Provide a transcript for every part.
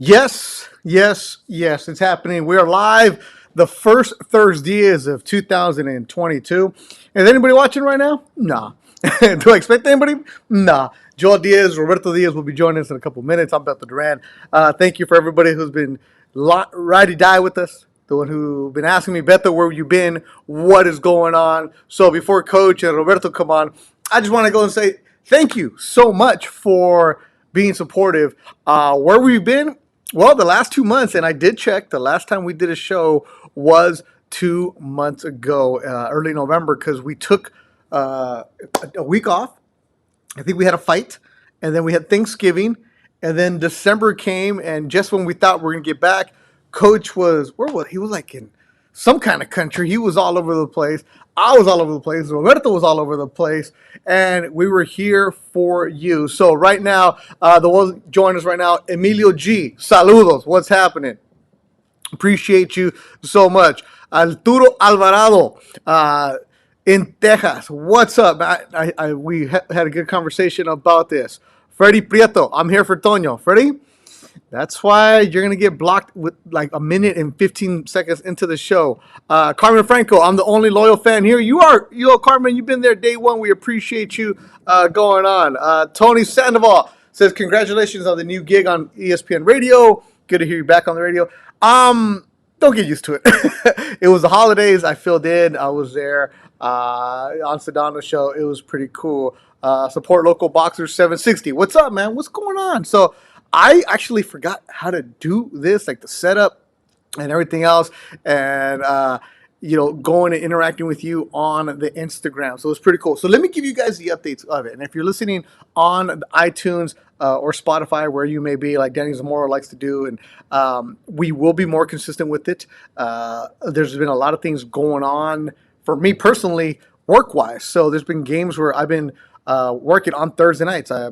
Yes, yes, yes, it's happening. We are live. The first ThursDIAZ of 2022. Is anybody watching right now? Nah. Do I expect anybody? Nah. Joel Diaz, Roberto Diaz will be joining us in a couple minutes. I'm Beto Duran. Thank you for everybody who's been ride or die with us. The one who's been asking me, Beto, where you been? What is going on? So before Coach and Roberto come on, I just want to go and say thank you so much for being supportive. Where we've been, well, the last 2 months, and I did check, the last time we did a show was 2 months ago, early November, because we took a week off. I think we had a fight, and then we had Thanksgiving, and then December came, and just when we thought we were going to get back, Coach was, where was he? Was like in some kind of country. He was all over the place. I was all over the place. Roberto was all over the place, and we were here for you. So right now, the one join us right now, Emilio G. Saludos. What's happening? Appreciate you so much. Arturo Alvarado in Texas. What's up? We had a good conversation about this. Freddie Prieto. I'm here for Toño. Freddie, that's why you're going to get blocked with like a minute and 15 seconds into the show. Carmen Franco, I'm the only loyal fan here. You are, Carmen, you've been there day one. We appreciate you going on. Tony Sandoval says, congratulations on the new gig on ESPN Radio. Good to hear you back on the radio. Don't get used to it. It was the holidays. I filled in. I was there on Sedano's show. It was pretty cool. Support local boxers 760. What's up, man? What's going on? So I actually forgot how to do this, like the setup and everything else, and going and interacting with you on the Instagram. So it's pretty cool. So let me give you guys the updates of it. And if you're listening on the iTunes or Spotify, where you may be, like Danny Zamora likes to do, and we will be more consistent with it. There's been a lot of things going on for me personally, work-wise. So there's been games where I've been working on Thursday nights. I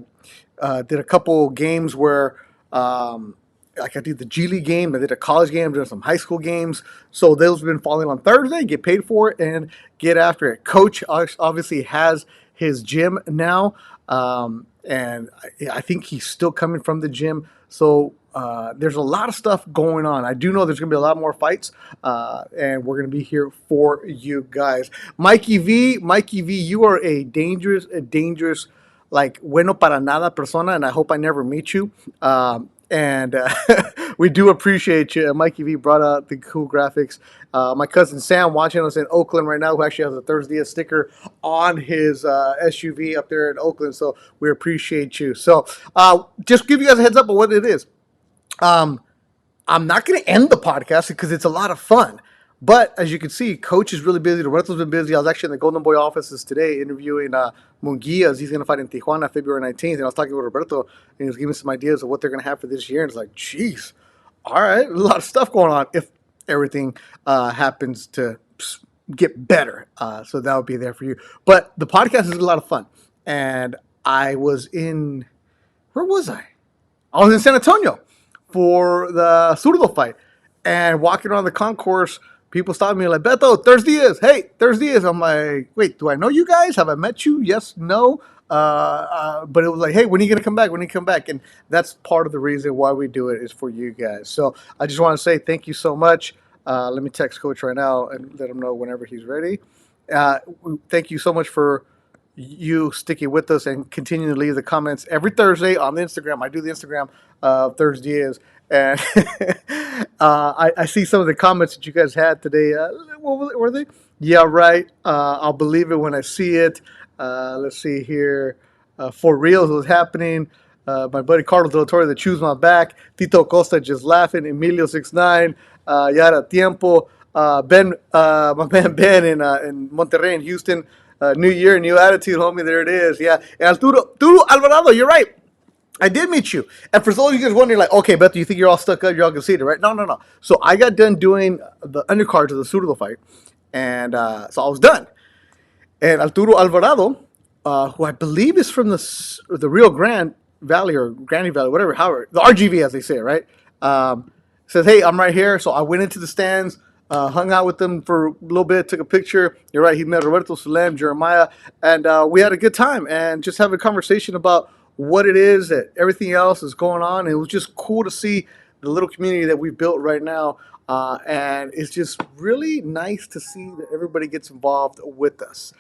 did a couple games where like I did the G League game, I did a college game, I did some high school games. So those have been falling on Thursday, get paid for it, and get after it. Coach obviously has his gym now, and I think he's still coming from the gym. So there's a lot of stuff going on. I do know there's going to be a lot more fights, and we're going to be here for you guys. Mikey V, you are a dangerous, like, bueno para nada persona, and I hope I never meet you. And we do appreciate you. Mikey V brought out the cool graphics. My cousin Sam watching us in Oakland right now, who actually has a ThursDIAZ sticker on his SUV up there in Oakland. So we appreciate you. So just give you guys a heads up on what it is. I'm not going to end the podcast because it's a lot of fun. But as you can see, Coach is really busy. Roberto's been busy. I was actually in the Golden Boy offices today interviewing Munguia. He's going to fight in Tijuana February 19th. And I was talking with Roberto, and he was giving some ideas of what they're going to have for this year. And it's like, geez, all right, a lot of stuff going on if everything happens to get better. So that would be there for you. But the podcast is a lot of fun. And I was in, where was I? I was in San Antonio for the Zurdo fight. And walking around the concourse, people stopped me like, Beto, ThursDIAZ. Hey, ThursDIAZ. I'm like, wait, do I know you guys? Have I met you? Yes, no. But it was like, hey, when are you going to come back? When are you come back? And that's part of the reason why we do it is for you guys. So I just want to say thank you so much. Let me text Coach right now and let him know whenever he's ready. Thank you so much for you sticking with us and continuing to leave the comments every Thursday on the Instagram. I do the Instagram of ThursDIAZ. And I see some of the comments that you guys had today. What were they? Yeah, right. I'll believe it when I see it. Let's see here. For reals, what's happening? My buddy Carlos Del Torre, the Choose My Back. Tito Costa just laughing. Emilio 69. Yara Tiempo. Ben, my man Ben in Monterrey in Houston. New year, new attitude, homie. There it is. Yeah. And Arturo Alvarado, you're right. I did meet you. And for those of you guys wondering, like, okay, Beth, you think you're all stuck up, you're all conceited, right? No. So I got done doing the undercards of the Zurdo fight. And so I was done. And Arturo Alvarado, who I believe is from the Rio Grande Valley or Grande Valley, whatever, however, the RGV as they say it, right? Says, hey, I'm right here. So I went into the stands, hung out with them for a little bit, took a picture. You're right, he met Roberto Salem, Jeremiah, and we had a good time and just having a conversation about what it is that everything else is going on. It was just cool to see the little community that we've built right now. And it's just really nice to see that everybody gets involved with us.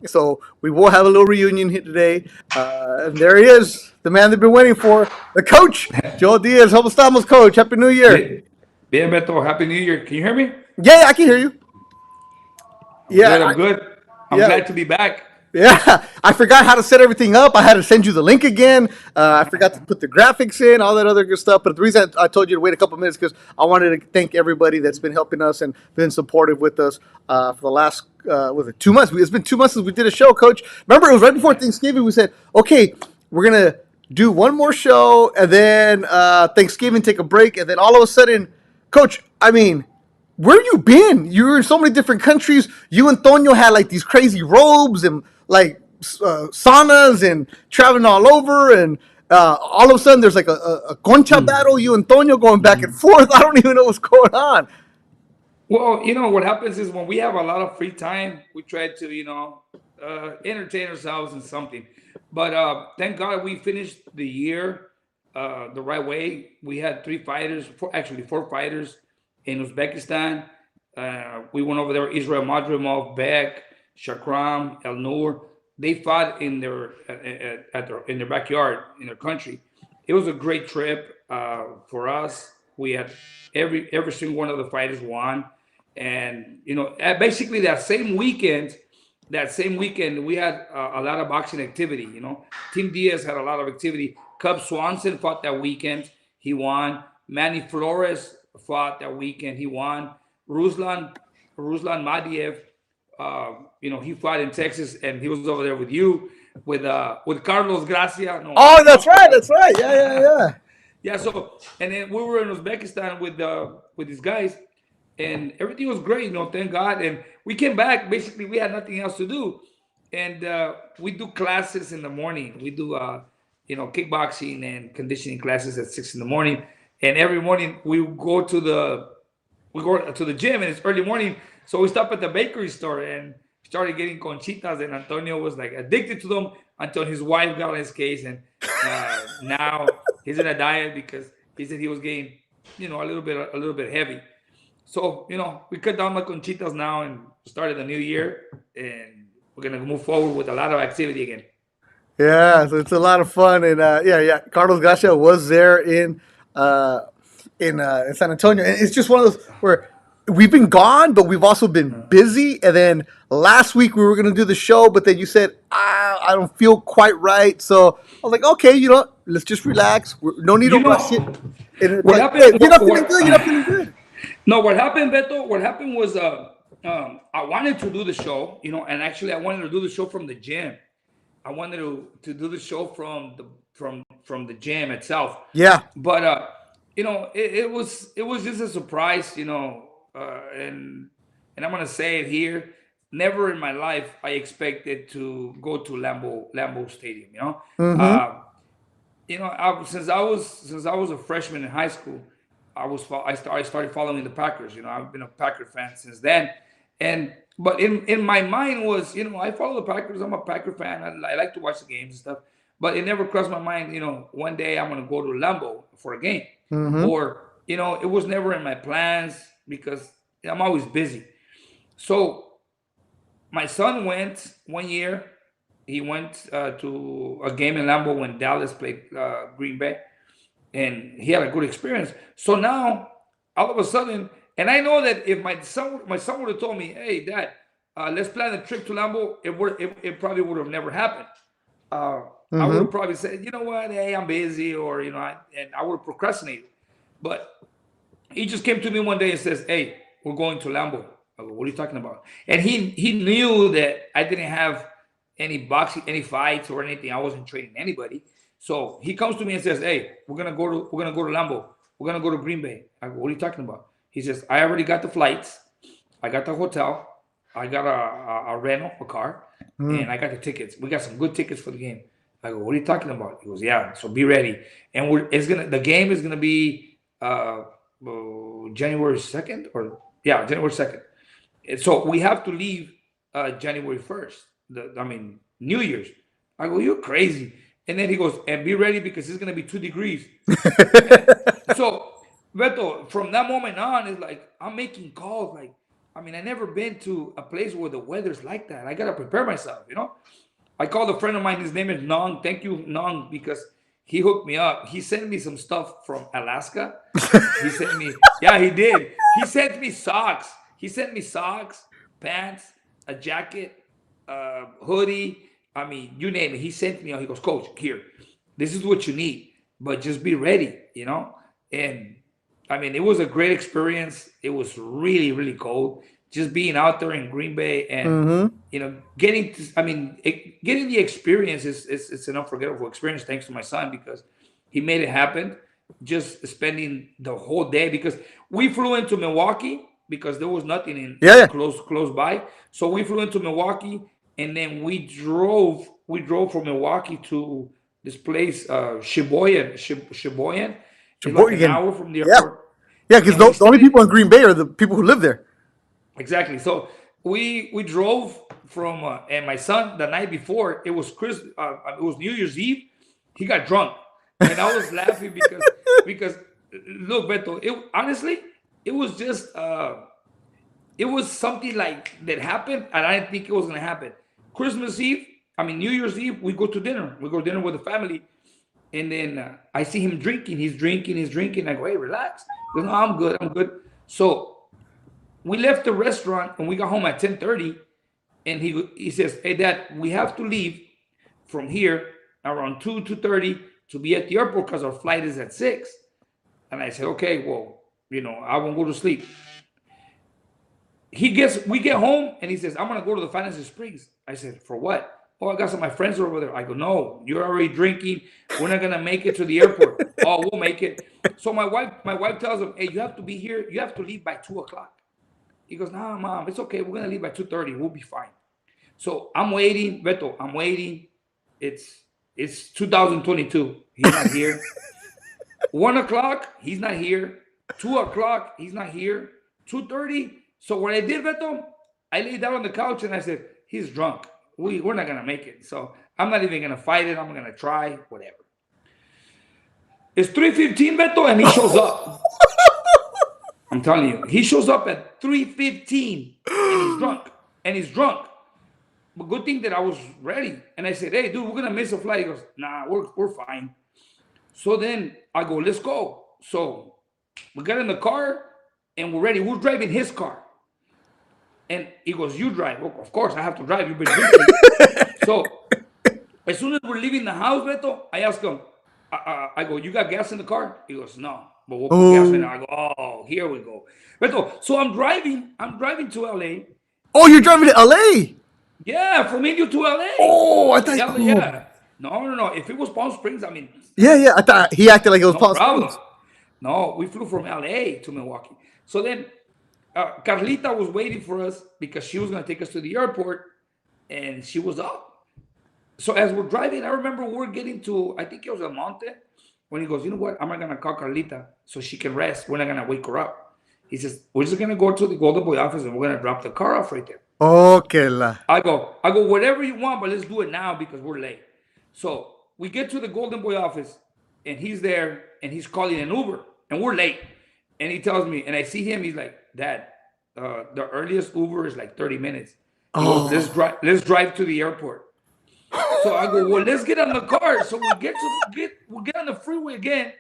So we will have a little reunion here today. And there he is, the man they've been waiting for, the coach, Joe Diaz. ¿Cómo estamos, coach? Happy New Year. Bien, bien, Beto. Happy New Year. Can you hear me? Yeah, I can hear you. I'm Yeah, good. I'm good. I'm yeah. glad to be back. Yeah, I forgot how to set everything up. I had to send you the link again. I forgot to put the graphics in, all that other good stuff. But the reason I told you to wait a couple minutes because I wanted to thank everybody that's been helping us and been supportive with us for the last was it 2 months? It's been 2 months since we did a show, Coach. Remember, it was right before Thanksgiving. We said, okay, we're gonna do one more show and then Thanksgiving, take a break, and then all of a sudden, Coach, I mean, where you been? You were in so many different countries. You and Tonio had like these crazy robes and like saunas and traveling all over. And all of a sudden, there's like a concha battle. You and Tonio going back and forth. I don't even know what's going on. Well, what happens is when we have a lot of free time, we try to, entertain ourselves in something. But thank God we finished the year the right way. We had three fighters, actually four fighters in Uzbekistan. We went over there, Israel Madrimov, Beck, Shakram, El Noor. They fought in their in their backyard in their country. It was a great trip for us. We had every single one of the fighters won, and basically that same weekend we had a lot of boxing activity. Team Diaz had a lot of activity. Cub Swanson fought that weekend. He won. Manny Flores fought that weekend. He won. Ruslan Madiev, he fought in Texas, and he was over there with you, with Carlos Gracia. No, Oh, that's right. That's right. Yeah, yeah, yeah. yeah. So, and then we were in Uzbekistan with these guys, and everything was great. Thank God. And we came back. Basically, we had nothing else to do, and we do classes in the morning. We do kickboxing and conditioning classes at 6 in the morning, and every morning we go to the gym, and it's early morning. So we stop at the bakery store and started getting conchitas, and Antonio was like addicted to them until his wife got on his case, and now he's in a diet because he said he was getting, a little bit heavy. So we cut down the conchitas now and started the new year, and we're gonna move forward with a lot of activity again. Yeah, so it's a lot of fun, and yeah. Carlos Garcia was there uh, in San Antonio, and it's just one of those where we've been gone, but we've also been busy. And then last week we were going to do the show, but then you said I don't feel quite right, so I was like, okay, let's just relax. No need to You rush it. know And it's what like, hey, happened? if you're not feeling good, you're not feeling good. No, what happened, Beto? What happened was I wanted to do the show, and actually I wanted to do the show from the gym. I wanted to do the show from the gym itself, Yeah. but it was just a surprise, and I'm gonna say it here. Never in my life I expected to go to Lambeau Stadium. Mm-hmm. Uh, since I was a freshman in high school, I started following the Packers. I've been a Packer fan since then, and but in my mind was, I follow the Packers. I'm a Packer fan. I like to watch the games and stuff. But it never crossed my mind, one day I'm gonna go to Lambeau for a game, Mm-hmm. or it was never in my plans because I'm always busy. So my son went one year. He went to a game in Lambeau when Dallas played Green Bay, and he had a good experience. So now, all of a sudden, and I know that if my son would have told me, "Hey, Dad, let's plan a trip to Lambeau," it probably would have never happened. I would Mm-hmm. have probably said, "You know what? Hey, I'm busy," or and I would have procrastinated. But he just came to me one day and says, "Hey, we're going to Lambeau." I go, "What are you talking about?" And he knew that I didn't have any boxing, any fights or anything. I wasn't training anybody. So he comes to me and says, "Hey, we're gonna go to Lambeau. We're gonna go to Green Bay." I go, "What are you talking about?" He says, "I already got the flights. I got the hotel. I got a rental, a car, and I got the tickets. We got some good tickets for the game." I go, "What are you talking about?" He goes, "Yeah, so be ready." And the game is gonna be January 2nd, or yeah, January 2nd. And so we have to leave January 1st. I mean, New Year's. I go, "You're crazy." And then he goes, "And be ready because it's gonna be 2 degrees." So Beto, from that moment on, it's like I'm making calls. Like, I mean, I never been to a place where the weather's like that. I gotta prepare myself, you know. I called a friend of mine. His name is Nong. Thank you, Nong, because he hooked me up. He sent me some stuff from Alaska. He sent me, yeah, he did. He sent me socks. He sent me socks, pants, a jacket, hoodie. I mean, you name it. He sent me. He goes, Coach, here, this is what you need, but just be ready, you know. And I mean, it was a great experience. It was really, really cold. Just being out there in Green Bay and Mm-hmm. getting to, I mean, getting the experience is it's an unforgettable experience thanks to my son because he made it happen. Just spending the whole day because we flew into Milwaukee because there was nothing in Yeah, yeah. close by. So we flew into Milwaukee and then we drove from Milwaukee to this place, Sheboygan. It's like an Sheboygan. hour from the Yeah. airport, Yeah, because and we the only stayed. people in Green Bay are the people who live there. Exactly. So we drove from and my son the night before it was New Year's Eve. He got drunk, and I was laughing because look, Beto. It honestly it was just it was something like that happened, and I didn't think it was gonna happen. Christmas Eve, I mean New Year's Eve, we go to dinner. We go to dinner with the family, and then I see him drinking. He's drinking. He's drinking. I go, hey, relax. He goes, no, I'm good. I'm good. So we left the restaurant and we got home at 10:30, and he says, hey dad, we have to leave from here around 2:30 to be at the airport because our flight is at 6. And I said, okay, well, I won't go to sleep. We get home and he says, I'm gonna go to the Fantasy Springs. I said, for what? Oh, I got some of my friends over there. I go, no, you're already drinking. We're not gonna make it to the airport. Oh, we'll make it. So my wife tells him, hey, you have to be here, you have to leave by 2 o'clock. He goes, nah, mom, it's okay. We're gonna leave by 2:30. We'll be fine. So I'm waiting, Beto. I'm waiting. It's 2022. He's not here. 1 o'clock, he's not here. 2 o'clock, he's not here. 2:30. So what I did, Beto, I laid down on the couch and I said, he's drunk. We're not gonna make it. So I'm not even gonna fight it. I'm gonna try, whatever. It's 3:15, Beto, and he shows up. I'm telling you, he shows up at 3:15 and he's drunk. And he's drunk. But good thing that I was ready. And I said, hey, dude, we're gonna miss a flight. He goes, nah, we're fine. So then I go, let's go. So we got in the car and we're ready. We're driving his car. And he goes, you drive. Well, of course, I have to drive. You've been drinking. So as soon as we're leaving the house, Beto, I ask him, I go, you got gas in the car? He goes, no, but we'll put gas in it. Oh, I go, oh, here we go. Beto, so I'm driving to LA. oh, you're driving to LA. Yeah, from Indio to LA. Oh, I thought. Yeah, Oh, yeah. No. If it was Palm Springs, I mean, yeah, yeah. I thought he acted like it was no Palm problem. Springs. No, we flew from LA to Milwaukee. So then Carlita was waiting for us because she was going to take us to the airport and she was up. So as we're driving, I remember we're getting to, I think it was El Monte, when he goes, you know what? I'm not going to call Carlita so she can rest. We're not going to wake her up. He says, we're just going to go to the Golden Boy office and we're going to drop the car off right there. Okay, la. I go, whatever you want, but let's do it now because we're late. So we get to the Golden Boy office and he's there and he's calling an Uber and we're late. And he tells me, and I see him, he's like, Dad, the earliest Uber is like 30 minutes. He goes, Oh, let's drive to the airport. So I go, well, let's get on the car. So we get on the freeway again.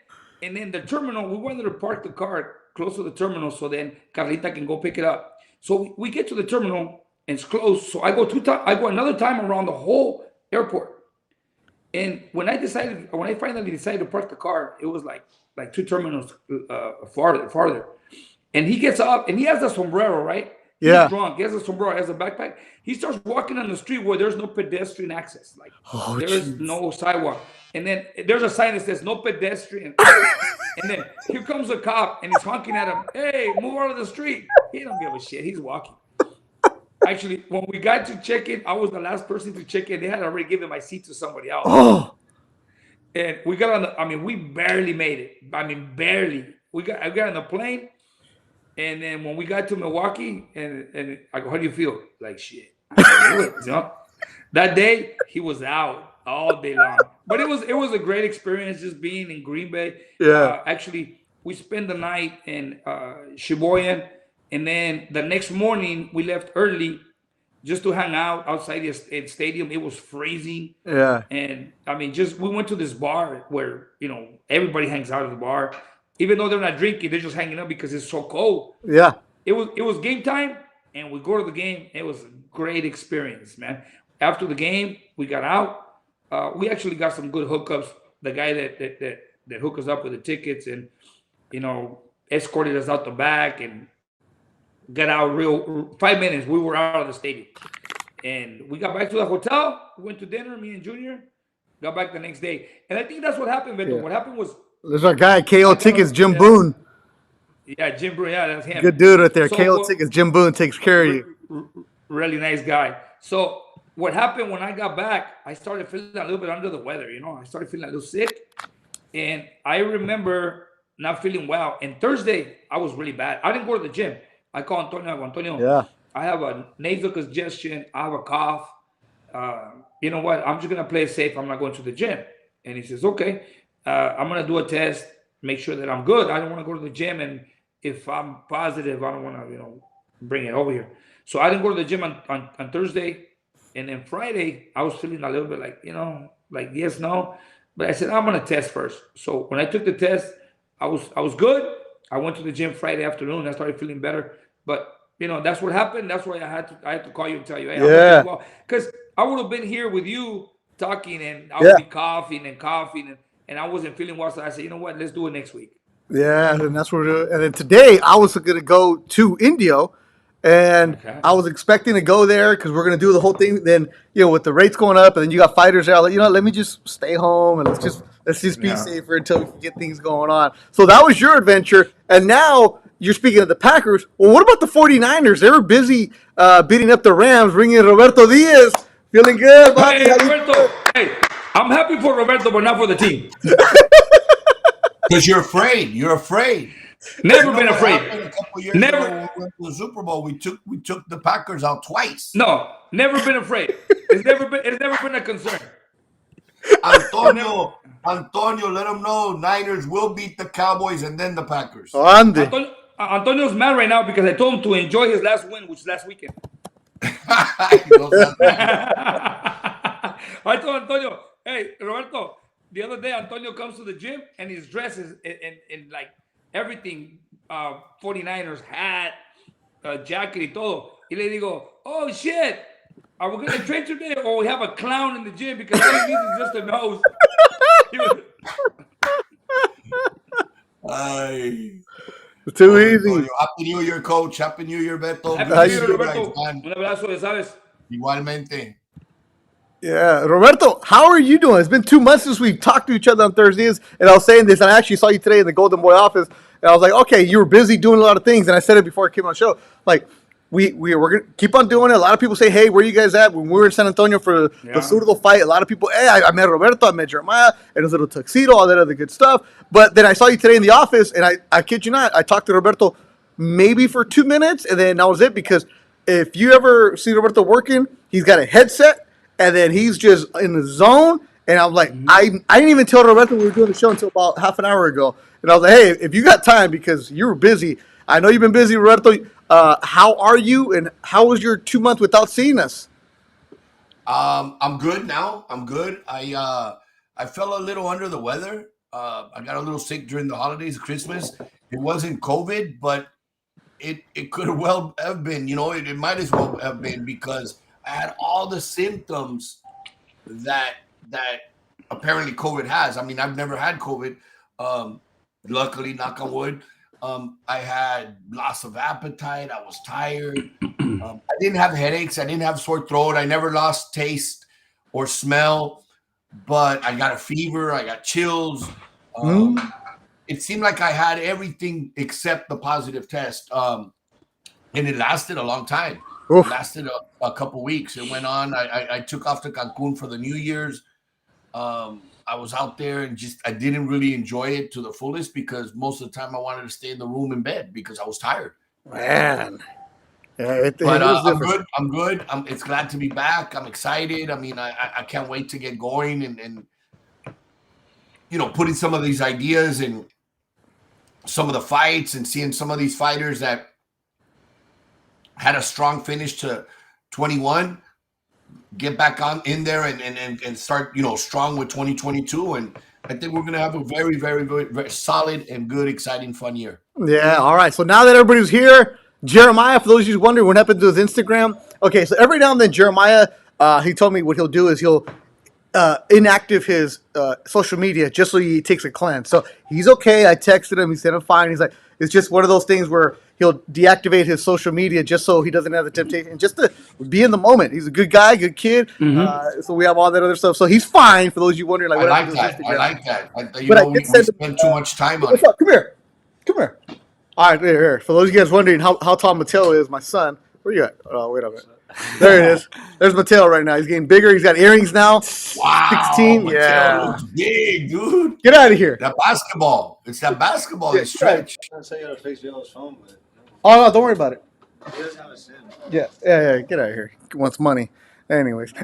And then the terminal, we wanted to park the car close to the terminal so then Carlita can go pick it up. So we get to the terminal and it's closed. So I go I go another time around the whole airport. And when I finally decided to park the car, it was like two terminals farther. And he gets up and he has a sombrero, right? He's yeah. drunk. He has a sombrero, he has a backpack. He starts walking on the street where there's no pedestrian access. Like Oh, there is jeez. no sidewalk. And then there's a sign that says no pedestrian. And then here comes a cop and he's honking at him. Hey, move out of the street. He don't give a shit. He's walking. Actually, when we got to check in, I was the last person to check in. They had already given my seat to somebody else. Oh, And we got on I mean, we barely made it. I mean, barely. I got on the plane. And then when we got to Milwaukee, and I go, how do you feel? Like, shit, I can do it. That day, he was out all day long. But it was a great experience just being in Green Bay. yeah. Actually, we spent the night in Sheboygan, and then the next morning we left early just to hang out outside the stadium. It was freezing, Yeah. and I mean, just we went to this bar where everybody hangs out at the bar, even though they're not drinking, they're just hanging out because it's so cold. Yeah. It was game time, and we go to the game. It was a great experience, man. After the game, we got out. We actually got some good hookups. The guy that hooked us up with the tickets and escorted us out the back and got out real 5 minutes. We were out of the stadium, and we got back to the hotel. We went to dinner. Me and Junior got back the next day, and I think that's what happened, Beto. Yeah. What happened was There's our guy, KO Tickets, Jim Boone. yeah, Jim Brewer. Yeah, that's him. Good dude right there. So KO Tickets, Jim Boone takes care of you. really nice guy. So what happened when I got back? I started feeling a little bit under the weather. I started feeling a little sick, and I remember not feeling well. And Thursday, I was really bad. I didn't go to the gym. I called Antonio. I go, Antonio, Yeah. I have a nasal congestion. I have a cough. You know what? I'm just gonna play it safe. I'm not going to the gym. And he says, okay. I'm gonna do a test, make sure that I'm good. I don't want to go to the gym, and if I'm positive, I don't want to, bring it over here. So I didn't go to the gym on Thursday, and then Friday I was feeling a little bit like yes, no, but I said I'm gonna test first. So when I took the test, I was good. I went to the gym Friday afternoon. I started feeling better, but that's what happened. That's why I had to call you and tell you, hey, I'm not Yeah. feeling well, because I would have been here with you talking, and I would Yeah. be coughing and coughing, and I wasn't feeling well. So I said, you know what, let's do it next week. Yeah, and that's what we're doing. And then today I was going to go to Indio, and Okay. I was expecting to go there because we're going to do the whole thing. Then with the rates going up, and then you got fighters there. Like, let me just stay home and let's just be Yeah. safer until we can get things going on. So that was your adventure, and now you're speaking of the Packers. Well, what about the 49ers? They were busy beating up the Rams, bringing in Roberto Diaz. Feeling good, Bobby? Hey, How you Roberto. doing? Hey, I'm happy for Roberto, but not for the team. Because you're afraid. You're afraid. Never You know been what afraid. happened a couple years ago Never. when we went to the Super Bowl? We took the Packers out twice. No, never been afraid. It's never been a concern. Antonio, let them know Niners will beat the Cowboys and then the Packers. Ande. Antonio's mad right now because I told him to enjoy his last win, which is last weekend. I told Antonio, hey, Roberto, the other day Antonio comes to the gym and his dress is in like everything, 49ers hat, jacket y todo. Y le digo, oh shit, are we going to train today, or we have a clown in the gym because all he needs is just a nose? Too easy. Antonio, Happy New Year, Coach. Happy New Year, Beto. Happy Good New to Year, see you Roberto. guys, man. Un abrazo, ya sabes. Igualmente. Yeah, Roberto, how are you doing? It's been 2 months since we've talked to each other on Thursdays, and I was saying this, and I actually saw you today in the Golden Boy office, and I was like, okay, you were busy doing a lot of things, and I said it before I came on the show, like, we're going to keep on doing it. A lot of people say, hey, where are you guys at? When we were in San Antonio for the Yeah. Pseudo fight, a lot of people, hey, I met Roberto, I met Jeremiah, and his little tuxedo, all that other good stuff, but then I saw you today in the office, and I kid you not, I talked to Roberto maybe for 2 minutes, and then that was it, because if you ever see Roberto working, he's got a headset, and then he's just in the zone. And I'm like, I didn't even tell Roberto we were doing the show until about half an hour ago. And I was like, hey, if you got time, because you were busy, I know you've been busy, Roberto. How are you? And how was your 2 months without seeing us? I'm good now. I'm good. I fell a little under the weather. I got a little sick during the holidays, Christmas. It wasn't COVID, but it could have well have been. It might as well have been, because I had all the symptoms that apparently COVID has. I mean, I've never had COVID. Luckily, knock on wood. I had loss of appetite. I was tired. I didn't have headaches. I didn't have sore throat. I never lost taste or smell, but I got a fever. I got chills. It seemed like I had everything except the positive test. And it lasted a long time. Oof. It lasted a couple weeks. It went on. I took off to Cancun for the New Year's. I was out there and I didn't really enjoy it to the fullest, because most of the time I wanted to stay in the room in bed because I was tired. Man. Yeah, But is I'm different. good. It's glad to be back. I'm excited. I mean, I can't wait to get going and putting some of these ideas and some of the fights and seeing some of these fighters that had a strong finish to 21 get back on in there and start, strong with 2022. And I think we're going to have a very, very, very, very solid and good, exciting, fun year. Yeah, all right. So now that everybody's here, Jeremiah, for those of you wondering what happened to his Instagram. Okay, so every now and then Jeremiah, he told me what he'll do is he'll inactive his social media just so he takes a cleanse. So he's okay. I texted him. He said, I'm fine. He's like, it's just one of those things where he'll deactivate his social media just so he doesn't have the temptation, just to be in the moment. He's a good guy, good kid. So we have all that other stuff. So he's fine, for those of you wondering. Like, I like that. We spend too much time on it. it. Come here. All right, here. For those of you guys wondering how tall Mateo is, my son. Where you at? Oh, wait a minute. There it is. There's Mateo right now. He's getting bigger. He's got earrings now. Wow, 16. Mateo Yeah. looks big, dude. Get out of here. That basketball. It's that basketball that stretch. I'm trying to say you gotta fix Yellow's phone, but Oh, no, don't worry about it. he does have a sim. Yeah. Get out of here. He wants money. Anyways.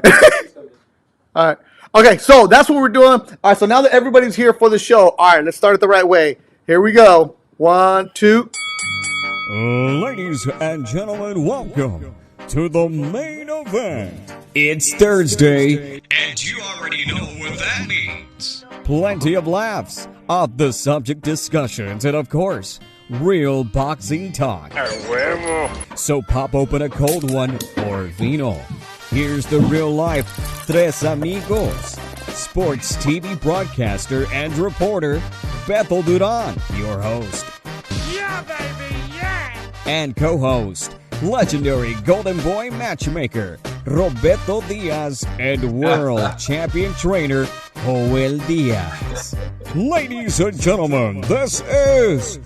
All right. Okay, so that's what we're doing. All right, so now that everybody's here for the show, all right, let's start it the right way. Here we go. 1, 2. Ladies and gentlemen, welcome to the main event. It's Thursday, and you already know what that means. Plenty of laughs, off the subject discussions, and of course, real boxing talk. So pop open a cold one or vino. Here's the real life Tres Amigos, sports TV broadcaster and reporter Bethel Duran, your host. Yeah, baby, yeah! And co-host, legendary Golden Boy matchmaker Roberto Diaz and world champion trainer Joel Diaz. Ladies and gentlemen, this is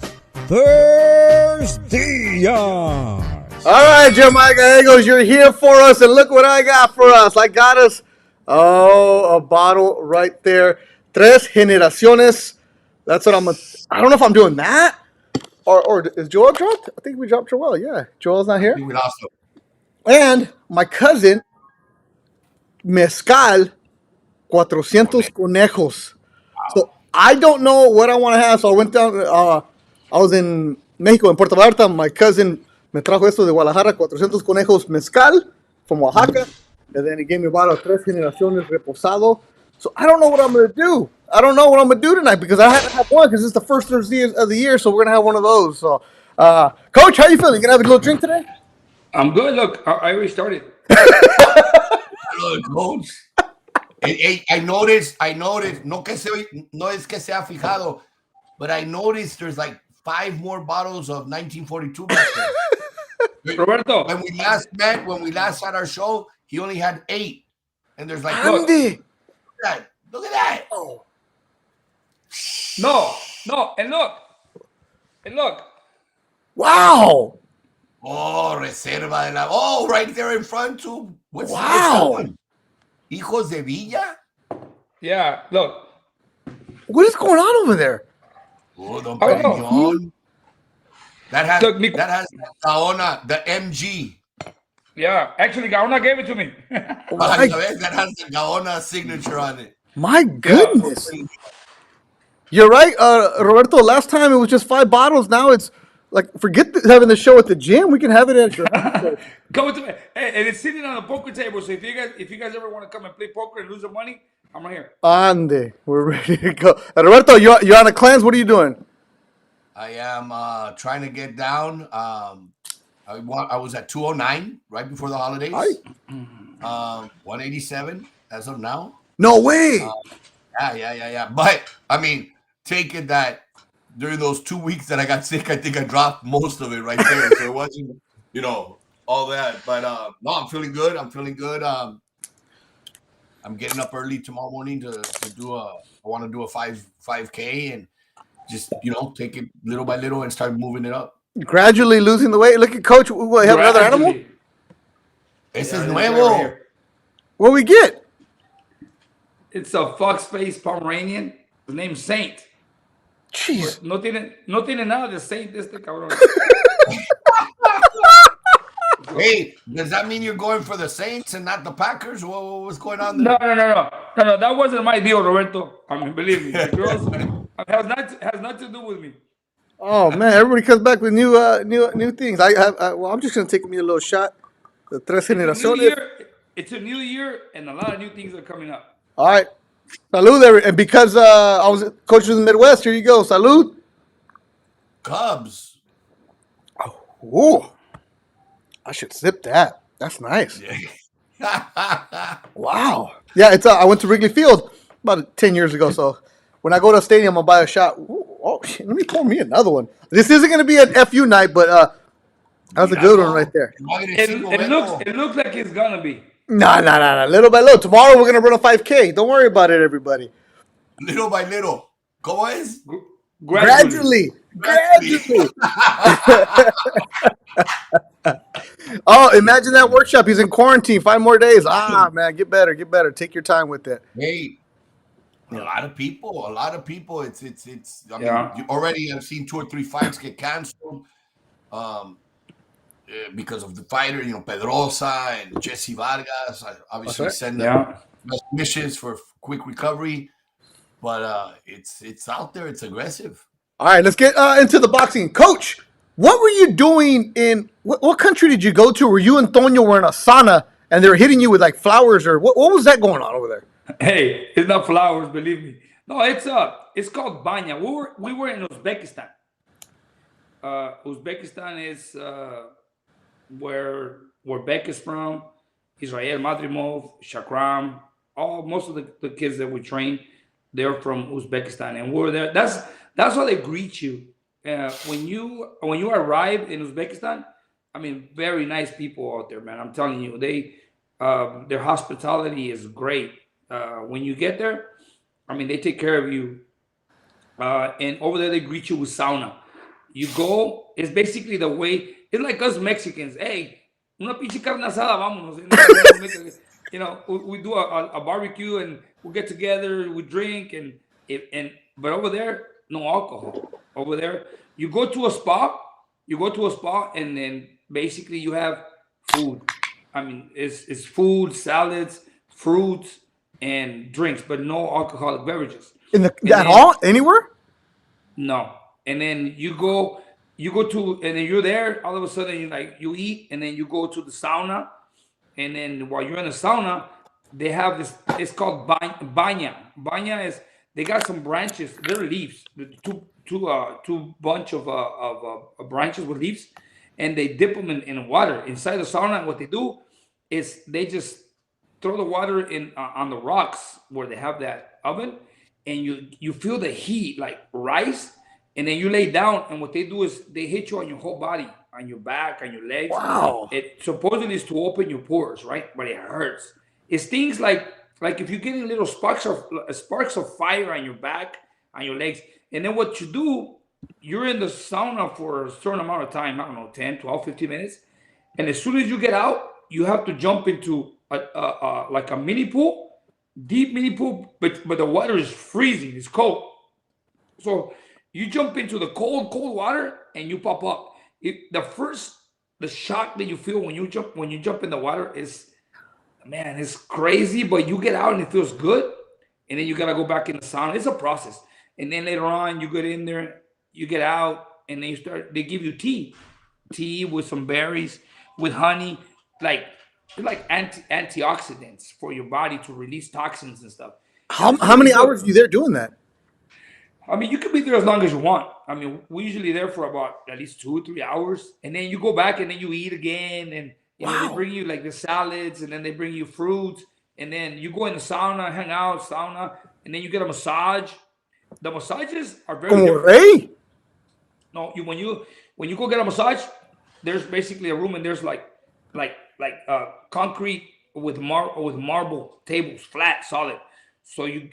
ThursDIAZ. All right, Jeremiah Gallegos, you're here for us, and look what I got for us. I got us, a bottle right there. Tres Generaciones. That's what I don't know if I'm doing that. Or is Joel dropped? I think we dropped Joel, yeah. Joel's not here. We lost him. And my cousin, Mezcal, 400 conejos. So I don't know what I want to have, so I went down, I was in Mexico, in Puerto Vallarta. My cousin me trajo esto de Guadalajara, 400 conejos mezcal from Oaxaca. And then he gave me a bottle of Tres Generaciones Reposado. So I don't know what I'm going to do. I don't know what I'm going to do tonight because I haven't had one because it's the first Thursday of the year, so we're going to have one of those. So, Coach, how you feeling? You going to have a little drink today? I'm good. Look, I already started. Hello, coach. I noticed, no es que sea fijado, but I noticed there's like 5 more bottles of 1942 back there. Roberto. When we last had our show, he only had 8. And there's like, Andy. Look at that. Oh. No, and look. Wow. Oh, Reserva de la. Oh, right there in front too. What's Wow. that one? Hijos de Villa? Yeah, look. What is going on over there? Oh, Don Oh, no. Perignon. That has Look, Gaona, the MG. Yeah, actually, Gaona gave it to me. My, That has the Gaona signature on it. my goodness. You're right, Roberto. Last time it was just 5 bottles. Now it's like, forget having the show at the gym. We can have it at your house. Come to me. Hey, and it's sitting on a poker table. So if you guys ever want to come and play poker and lose some money, I'm right here. Ande, we're ready to go. Roberto, you're on a cleanse. What are you doing? I am trying to get down. I was at 209 right before the holidays. 187 as of now. No way. Yeah. But I mean, take it that during those 2 weeks that I got sick, I think I dropped most of it right there. So it wasn't, all that. But no, I'm feeling good. I'm getting up early tomorrow morning to do I want to do a 5K and just, take it little by little and start moving it up. Gradually losing the weight. Look at Coach. What, have another animal? Ese es nuevo. What we get? It's a fox-faced Pomeranian. His name's Saint. Jeez. No tiene nada de Saint este cabrón. Hey, does that mean you're going for the Saints and not the Packers? What's going on there? No. That wasn't my deal, Roberto. I mean, believe me. The girls has not to do with me. Oh man, everybody comes back with new things. Well, I'm just gonna take me a little shot. The tres It's a new generaciones. year. It's a new year, and a lot of new things are coming up. All right, salud, and because I was coaching in the Midwest, here you go, salud. Cubs. Ooh, I should sip that. That's nice. Yeah. Wow. Yeah, it's. I went to Wrigley Field about 10 years ago. So when I go to a stadium, I'll buy a shot. Ooh, oh, shit, let me pour me another one. This isn't going to be an FU night, but that's a good one right there. It looks like it's gonna be. Nah. Little by little. Tomorrow we're going to run a 5K. Don't worry about it, everybody. Little by little. ¿Cómo es? Gradually. Gradually. Oh, imagine that workshop. He's in quarantine 5 more days. Ah, man, get better. Take your time with it. Hey, a lot of people. It's. I mean, Yeah. you already have seen 2 or 3 fights get canceled, because of the fighter. You know, Pedrosa and Jesse Vargas. I obviously right. send them Yeah. best wishes for quick recovery. But it's out there. It's aggressive. All right, let's get into the boxing. Coach, what were you doing in what country did you go to? Were you and Tonyo were in a sauna and they were hitting you with like flowers or what was that going on over there? Hey, it's not flowers, believe me. No, it's called banya. We were in Uzbekistan. Uzbekistan is where Beck is from, Israel Madrimov, Shakram, most of the kids that we train, they're from Uzbekistan, and we're there. That's how they greet you when you arrive in Uzbekistan. I mean, very nice people out there, man. I'm telling you, their hospitality is great. When you get there, I mean, they take care of you. And over there, they greet you with sauna. You go, it's basically the way, it's like us Mexicans. Hey, una pinche carne asada, vámonos. You know, we do a barbecue and we get together, we drink, but over there, no alcohol. Over there, you go to a spa, and then basically you have food. I mean, it's food, salads, fruits, and drinks, but no alcoholic beverages. Anywhere? No. And then you go to, and then you're there, all of a sudden you eat, and then you go to the sauna, and then while you're in the sauna, they have this, it's called banya. Banya is, they got some branches, they're leaves, two bunch of branches with leaves, and they dip them in water inside the sauna. And what they do is they just throw the water in on the rocks where they have that oven, and you feel the heat like rise, and then you lay down, and what they do is they hit you on your whole body, on your back, on your legs. Wow. It supposedly is to open your pores, right? But it hurts. It's things like if you're getting little sparks of fire on your back, on your legs, and then what you do, you're in the sauna for a certain amount of time, I don't know, 10, 12, 15 minutes, and as soon as you get out, you have to jump into like a mini pool, deep mini pool, but the water is freezing, it's cold. So you jump into the cold water and you pop up. The shock that you feel when you jump in the water is, man, it's crazy, but you get out and it feels good. And then you gotta go back in the sauna. It's a process. And then later on, you get in there, you get out, and then they give you tea with some berries, with honey, like antioxidants for your body to release toxins and stuff. How many hours are you there doing that? I mean, you can be there as long as you want. I mean, we're usually there for about at least 2 or 3 hours, and then you go back and then you eat again, and they bring you like the salads, and then they bring you fruits, and then you go in the sauna, hang out, and then you get a massage. The massages are very different. No, when you go get a massage, there's basically a room, and there's like concrete with marble tables, flat, solid. So you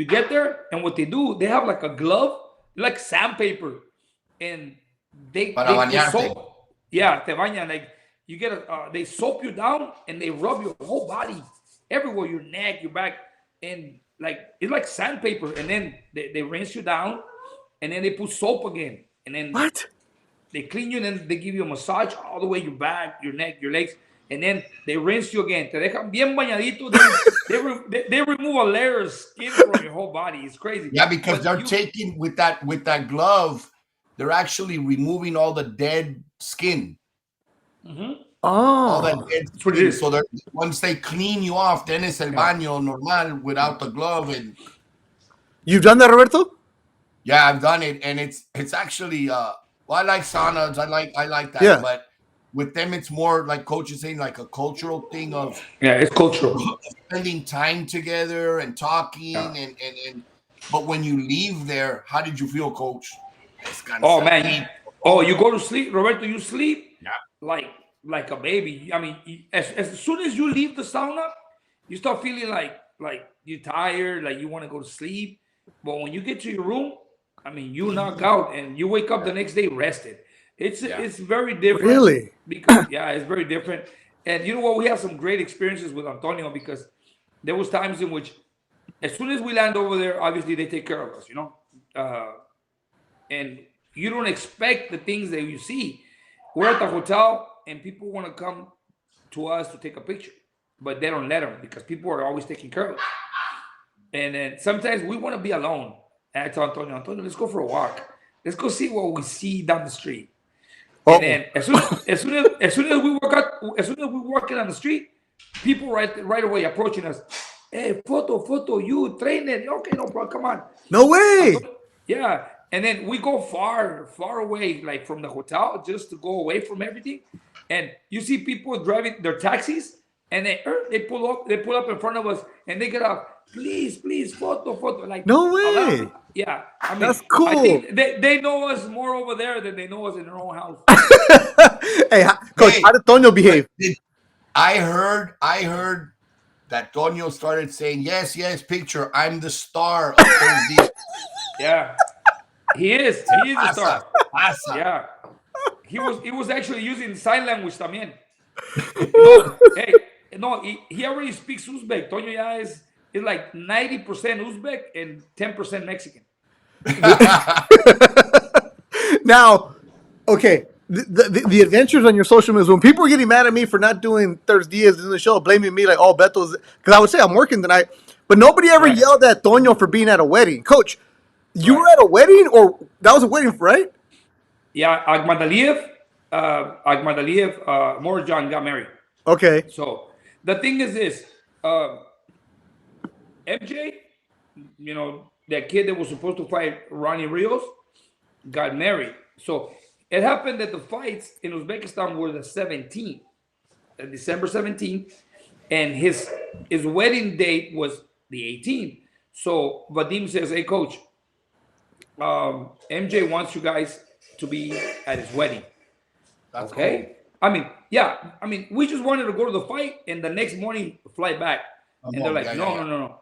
get there, and what they do, they have like a glove, like sandpaper, and they soap. Yeah, te bañan, like you get they soap you down, and they rub your whole body, everywhere, your neck, your back, and like it's like sandpaper, and then they rinse you down, and then they put soap again, and then they clean you, and then they give you a massage all the way your back, your neck, your legs. And then they rinse you again. Te dejan bien bañadito. They remove a layer of skin from your whole body. It's crazy. Yeah, because they're taking with that glove, they're actually removing all the dead skin. All that Oh, dead That's what it skin. is. So they're, once they clean you off, then it's el baño normal without the glove. And you've done that, Roberto? yeah, I've done it, and it's actually well, I like saunas. I like that, Yeah. but with them, it's more like Coach is saying, like a cultural thing of Yeah, it's cultural. spending time together and talking and but when you leave there, how did you feel, Coach? Oh man, oh, you go to sleep, Roberto. You sleep Yeah. like a baby. I mean, as soon as you leave the sauna, you start feeling like you're tired, like you want to go to sleep. But when you get to your room, I mean, you knock out and you wake up the next day rested. It's very different. Really? Because yeah, it's very different. And you know what? We have some great experiences with Antonio because there was times in which, as soon as we land over there, obviously they take care of us, and you don't expect the things that you see. We're at the hotel and people want to come to us to take a picture, but they don't let them because people are always taking care of us. And then sometimes we want to be alone. And I tell Antonio, let's go for a walk. Let's go see what we see down the street. And then as soon as we walk in on the street, people right away approaching us. Hey, photo, you train it. Okay, no problem. Come on. No way. Yeah. And then we go far away, like from the hotel, just to go away from everything. And you see people driving their taxis, and they pull up in front of us, and they get up. Please, photo. Like No way. Yeah, I mean, That's cool. I think they know us more over there than they know us in their own house. Hey, Coach, how did Tonio behave? I heard that Tonio started saying, yes, picture, I'm the star of ThursDIAZ. Yeah, he is the star. Pasa. Yeah, he was actually using sign language también. No, he already speaks Uzbek. Tonio ya is like 90% Uzbek and 10% Mexican. Now, okay, the adventures on your social media, when people are getting mad at me for not doing ThursDIAZ in the show, blaming me like, oh, Beto's, because I would say I'm working tonight, but nobody ever yelled at Tonio for being at a wedding. Coach, you were at a wedding, or that was a wedding, right? Yeah, Ahmad Aliyev, Morjan got married. Okay. So the thing is this, MJ, that kid that was supposed to fight Ronnie Rios, got married. So it happened that the fights in Uzbekistan were the 17th, December 17th, and his wedding date was the 18th. So Vadim says, hey, Coach, MJ wants you guys to be at his wedding. That's okay. Cool. I mean, we just wanted to go to the fight and the next morning fly back. And they're like, no.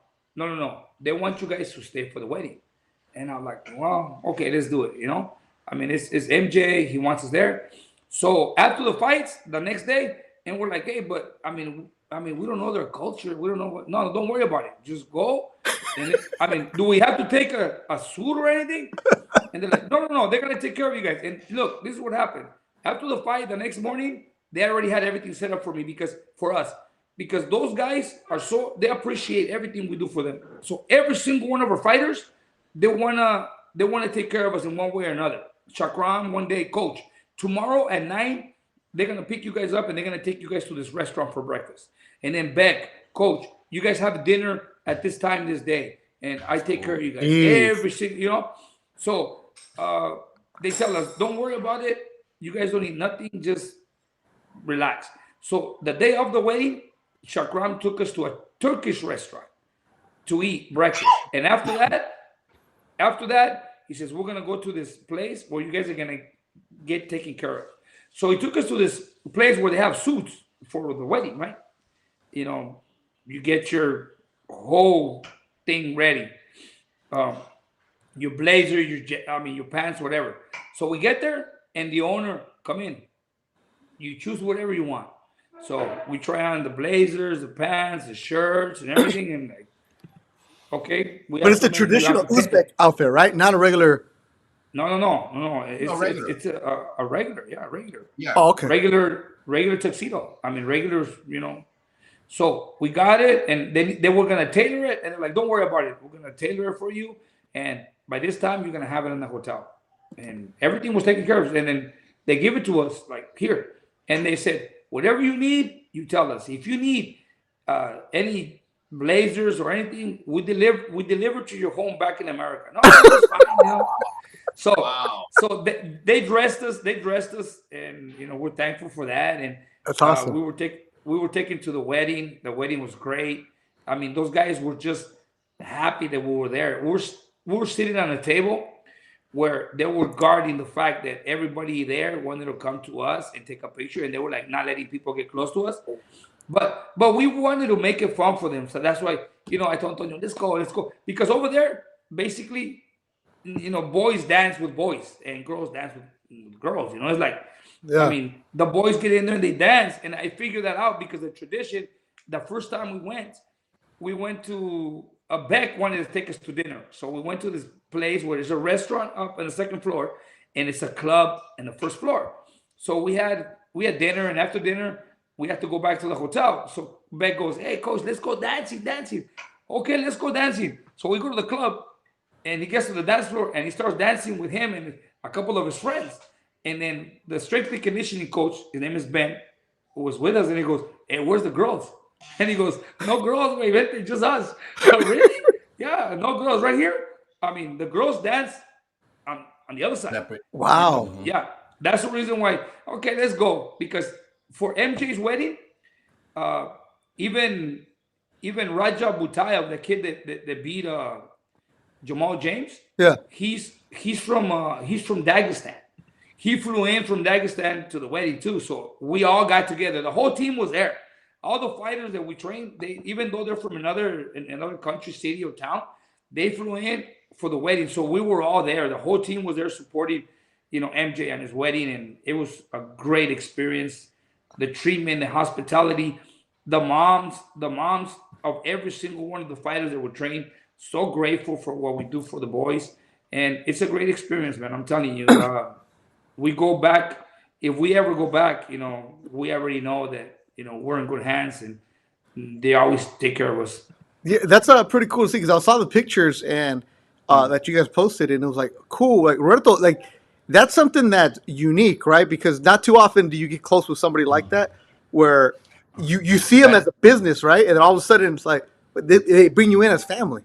They want you guys to stay for the wedding. And I'm like, well, okay, let's do it. I mean, it's MJ. He wants us there. So after the fights, the next day, and we're like, hey, but I mean, we don't know their culture. We don't know what. No, don't worry about it. Just go. And do we have to take a suit or anything? And they're like, no. They're gonna take care of you guys. And look, this is what happened. After the fight, the next morning, they already had everything set up for me because those guys they appreciate everything we do for them. So every single one of our fighters, they wanna take care of us in one way or another. Chakram, one day, Coach, tomorrow at 9, they're gonna pick you guys up and they're gonna take you guys to this restaurant for breakfast. And then Beck, Coach, you guys have dinner at this time this day, and I take care of you guys every single. So they tell us, don't worry about it. You guys don't need nothing. Just relax. So the day of the wedding, Chakram took us to a Turkish restaurant to eat breakfast. And after that, he says, we're going to go to this place where you guys are going to get taken care of. So he took us to this place where they have suits for the wedding, right? You get your whole thing ready. Your blazer, your pants, whatever. So we get there and the owner, come in. You choose whatever you want. So we try on the blazers, the pants, the shirts, and everything. And like, okay. But it's the traditional Uzbek outfit, right? Not a regular. No. It's a regular. Yeah. Oh, okay. Regular tuxedo. Regular, So we got it, and then they were gonna tailor it, and they're like, "Don't worry about it. We're gonna tailor it for you, and by this time you're gonna have it in the hotel." and everything was taken care of. And then they give it to us like here, and they said, whatever you need, you tell us. If you need any blazers or anything, we deliver to your home back in America. No, it's fine. So Wow. so they dressed us. They dressed us, and we're thankful for that. And That's awesome. we were taken to the wedding. The wedding was great. I mean, those guys were just happy that we were there. We were sitting on a table where they were guarding the fact that everybody there wanted to come to us and take a picture, and they were like not letting people get close to us. But we wanted to make it fun for them, so that's why I told Antonio, let's go, because over there, basically, boys dance with boys and girls dance with girls. It's like, I Yeah. mean, the boys get in there and they dance, and I figured that out because the tradition. The first time we went to Beck wanted to take us to dinner, so we went to this place where there's a restaurant up on the second floor, and it's a club in the first floor. So we had dinner, and after dinner we had to go back to the hotel. So Beck goes, "Hey, coach, let's go dancing." Okay, let's go dancing. So we go to the club, and he gets to the dance floor and he starts dancing with him and a couple of his friends. And then the strength and conditioning coach, his name is Ben, who was with us, and he goes, "Hey, where's the girls?" And he goes, "No girls, wait, wait, just us." "Oh, really?" "Yeah, no girls right here." I mean, the girls dance on the other side. Separate. Wow. Yeah, that's the reason why. Okay, let's go, because for MJ's wedding, uh, even even Raja Butayev, the kid that beat Jamal James, Yeah. he's from Dagestan. He flew in from Dagestan to the wedding too. So we all got together. The whole team was there. All the fighters that we trained, they, even though they're from another country, city, or town, they flew in for the wedding. So we were all there. The whole team was there supporting, MJ on his wedding, and it was a great experience. The treatment, the hospitality, the moms of every single one of the fighters that were trained, so grateful for what we do for the boys, and it's a great experience, man. I'm telling you. We go back. If we ever go back, we already know that we're in good hands, and they always take care of us. Yeah, that's pretty cool to see because I saw the pictures and that you guys posted, and it was like cool. Like Roberto, like that's something that's unique, right? Because not too often do you get close with somebody like that, where you see them as That a business, right? And then all of a sudden it's like they bring you in as family.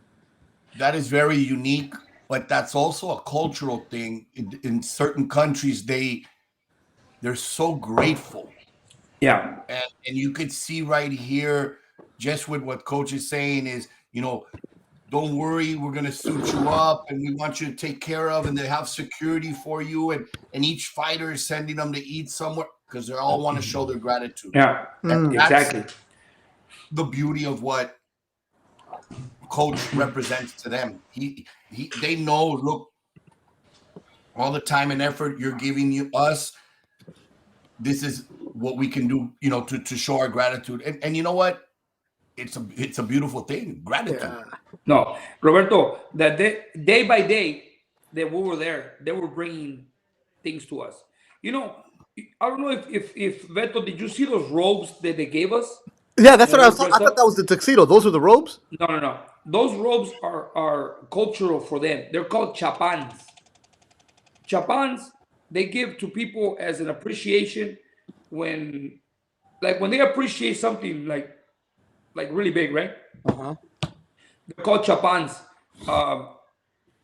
that is very unique, but that's also a cultural thing. In certain countries, they're so grateful, Yeah, and you could see right here, just with what coach is saying is, don't worry, we're gonna suit you up, and we want you to take care of, and they have security for you, and each fighter is sending them to eat somewhere because they all want to show their gratitude. yeah, That's exactly. the beauty of what coach represents to them. They know, look, all the time and effort you're giving us, this is what we can do, to show our gratitude. And you know what? It's a beautiful thing. Gratitude. Yeah. No, Roberto, that day by day that we were there, they were bringing things to us. You know, I don't know if Beto, did you see those robes that they gave us Yeah, that's when what I we was. were I dressed thought that up? was the tuxedo. Those were the robes. No, no, no. Those robes are cultural for them. They're called chapans. Chapans, they give to people as an appreciation when, like, when they appreciate something like really big, right? Uh huh. They're called chapans. Um,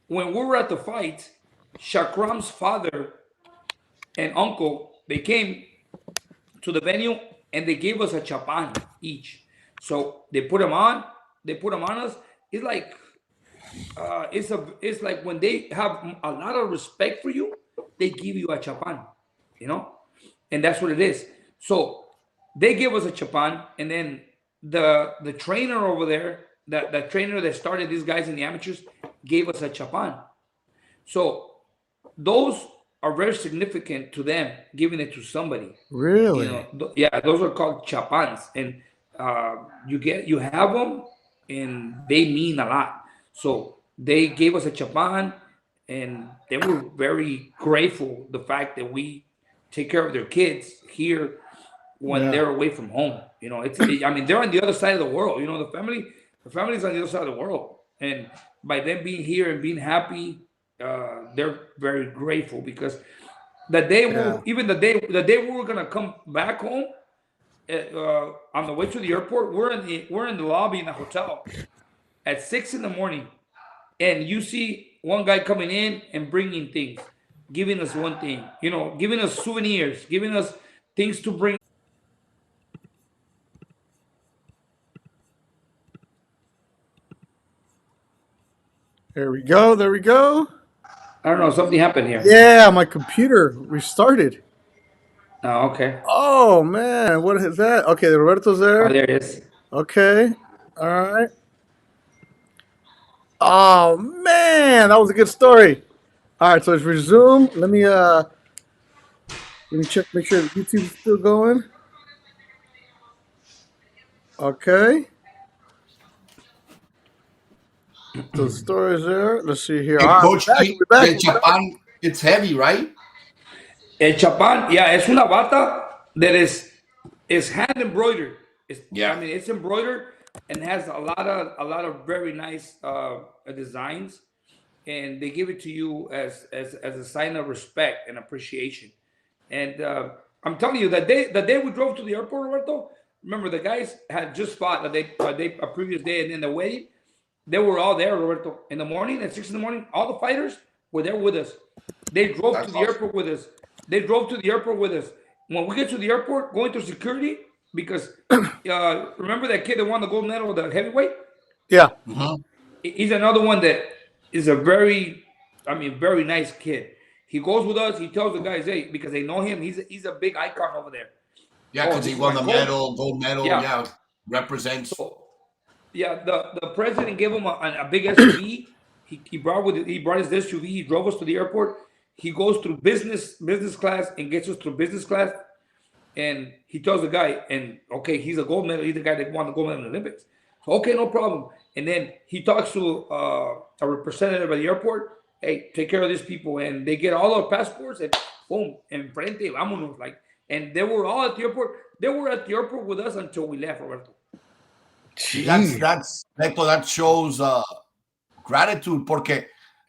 when we were at the fight, Shakram's father and uncle, they came to the venue and they gave us a chapan each. So they put them on. They put them on us. It's like it's like when they have a lot of respect for you, they give you a chapan, you know, and that's what it is. So they gave us a chapan, and then the trainer over there, the trainer that started these guys in the amateurs, gave us a chapan. So those are very significant to them, giving it to somebody. Really? Yeah, those are called chapans, and you have them, and they mean a lot. So they gave us a chapan, and they were very grateful the fact that we take care of their kids here when Yeah. they're away from home. I mean, they're on the other side of the world. The family's on the other side of the world, and by them being here and being happy, they're very grateful because the day Yeah. the day we were gonna come back home, on the way to the airport, we're in the lobby in the hotel at 6 in the morning, and you see one guy coming in and bringing things, giving us one thing, giving us souvenirs, giving us things to bring. There we go. There we go. I don't know, something happened here. Yeah, my computer restarted. Oh, okay. Oh man, what is that? Okay, Roberto's Oh, there. there it is. Okay. All right. Oh man, that was a good story. All right, so let's resume. Let me check, make sure the YouTube is still going. Okay. So the story is there. Let's see here. Hey, All right, Coach, we're back. We're back. the chapan, it's heavy, right? El chapán, yeah, es una bata that is hand embroidered. I Yeah. mean, it's embroidered and has a lot of very nice designs, and they give it to you as a sign of respect and appreciation. And I'm telling you, the day we drove to the airport, Roberto, remember the guys had just fought a previous day, and then the wedding, they were all there, Roberto, in the morning at 6 in the morning. All the fighters were there with us. They drove to That's the awesome. airport with us. They drove to the airport with us. When we get to the airport, going through security, because remember that kid that won the gold medal, the heavyweight? Yeah. Mhm. He's another one that is a very nice kid. He goes with us. He tells the guys, hey, because they know him. He's a big icon over there. Yeah, Oh, because he this is won my the coach. medal, gold medal. Yeah. Yeah, represents. So yeah, the president gave him a big SUV. He brought his SUV. He drove us to the airport. He goes through business class and gets us through business class. And he tells the guy, and okay, he's a gold medal. He's the guy that won the gold medal in the Olympics. So okay, no problem. And then he talks to a representative at the airport. Hey, take care of these people, and they get all our passports, and boom, enfrente, vámonos, like. And they were all at the airport. They were at the airport with us until we left, Roberto. See, Jeez. that's Neto, that shows gratitude. Porque,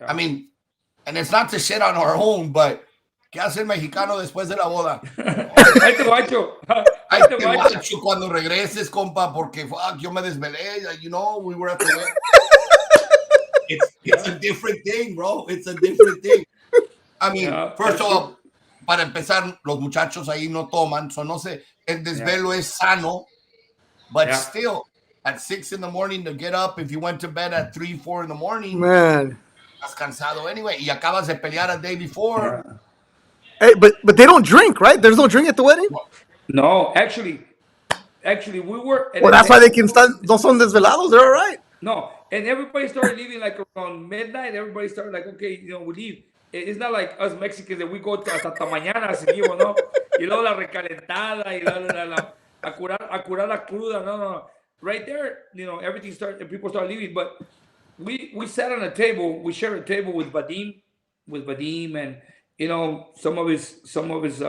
I mean, and it's not to shit on our own, but ¿qué hace el mexicano después de la boda? Ahí te guacho. Ay, Ahí te te guacho. guacho cuando regreses, compa, porque fuck, yo me desvelé. We were at the wedding. It's a different thing, bro. It's a different thing. I mean, Yeah, first that's of all, para empezar, los muchachos ahí no toman, so no sé, el desvelo es sano, but Yeah. still, at 6 in the morning to get up, if you went to bed at 3, 4 in the morning, Man. estás cansado anyway, y acabas de pelear a day before. Yeah. Hey, but they don't drink, right? There's no drink at the wedding? No, actually, we were. Well, that's why they can start. No son desvelados. They're all right. No, and everybody started leaving like around midnight. Everybody started like, okay, we leave. It's not like us Mexicans that we go to hasta mañana, seguimos, ¿no? Y luego la recalentada y a curar la cruda. No. Right there, everything started, people start leaving. But we sat on a table. We shared a table with Vadim, and some of his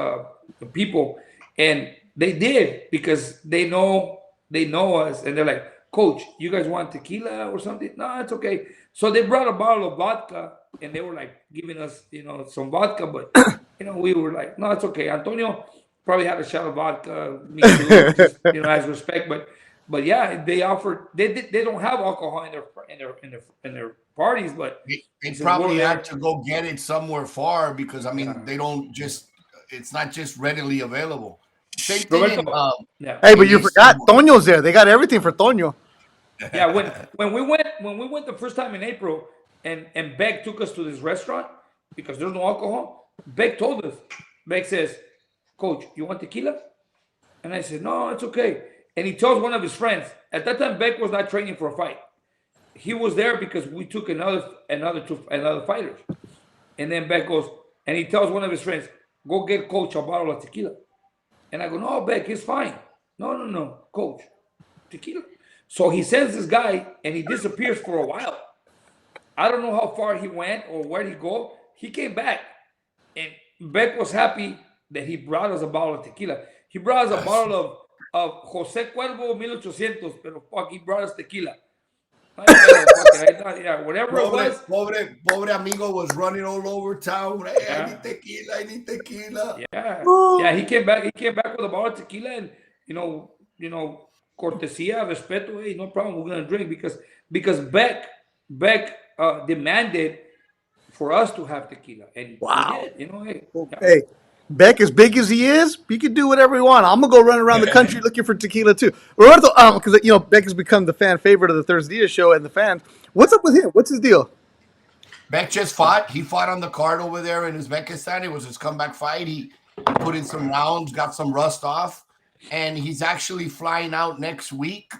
people, and they did because they know us, and they're like, Coach, you guys want tequila or something? No, it's okay. So they brought a bottle of vodka, and they were like giving us, some vodka, but we were like, no, it's okay. Antonio probably had a shot of vodka, me too, just, as respect, but yeah, they offered. They don't have alcohol in their parties, but They said, probably "We're had there." to go get it somewhere far because, I mean, Yeah. they don't just, it's not just readily available. Same thing Roberto, in, yeah. Hey, but you Yes, forgot someone. Toño's there. They got everything for Toño. Yeah, when we went the first time in April, and Beck took us to this restaurant because there's no alcohol. Beck told us. Beck says, Coach, you want tequila? And I said, no, it's okay. And he tells one of his friends. At that time, Beck was not training for a fight. He was there because we took another fighters. And then Beck goes, and he tells one of his friends, go get Coach a bottle of tequila. And I go, no, Beck, it's fine. No, Coach, tequila. So he sends this guy, and he disappears for a while. I don't know how far he went or where he go. He came back, and Beck was happy that he brought us a bottle of tequila. He brought us a bottle of Jose Cuervo 1800, pero fuck, he brought us tequila. Yeah, whatever it was. Pobre amigo was running all over town. Hey, I Yeah. need tequila. I need tequila. Yeah. He came back. He came back with a bottle of tequila, and cortesia, respeto. Hey, no problem. We're gonna drink because Beck demanded for us to have tequila, and we Wow. did. Hey, yeah. Hey, Beck, as big as he is, he can do whatever he wants. I'm gonna go run around the country looking for tequila too. Roberto, because Beck has become the fan favorite of the ThursDIAZ show and the fans. What's up with him? What's his deal? Beck just fought. He fought on the card over there in Uzbekistan. It was his comeback fight. He put in some rounds, got some rust off, and he's actually flying out next week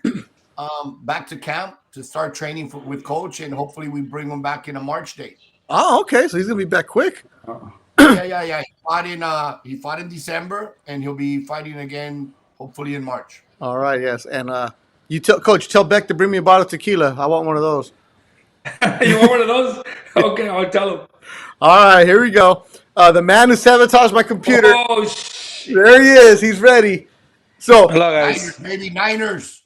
back to camp to start training with coach, and hopefully we bring him back in a March date. Oh, okay. So he's gonna be back quick. Yeah. He fought in December, and he'll be fighting again hopefully in March. All right. Yes. And you tell Coach, tell Beck to bring me a bottle of tequila. I want one of those. You want one of those? Okay, I'll tell him. All right. Here we go. The man who sabotaged my computer. Oh shit! There he is. He's ready. So, Hello, Niners, guys. baby, Niners.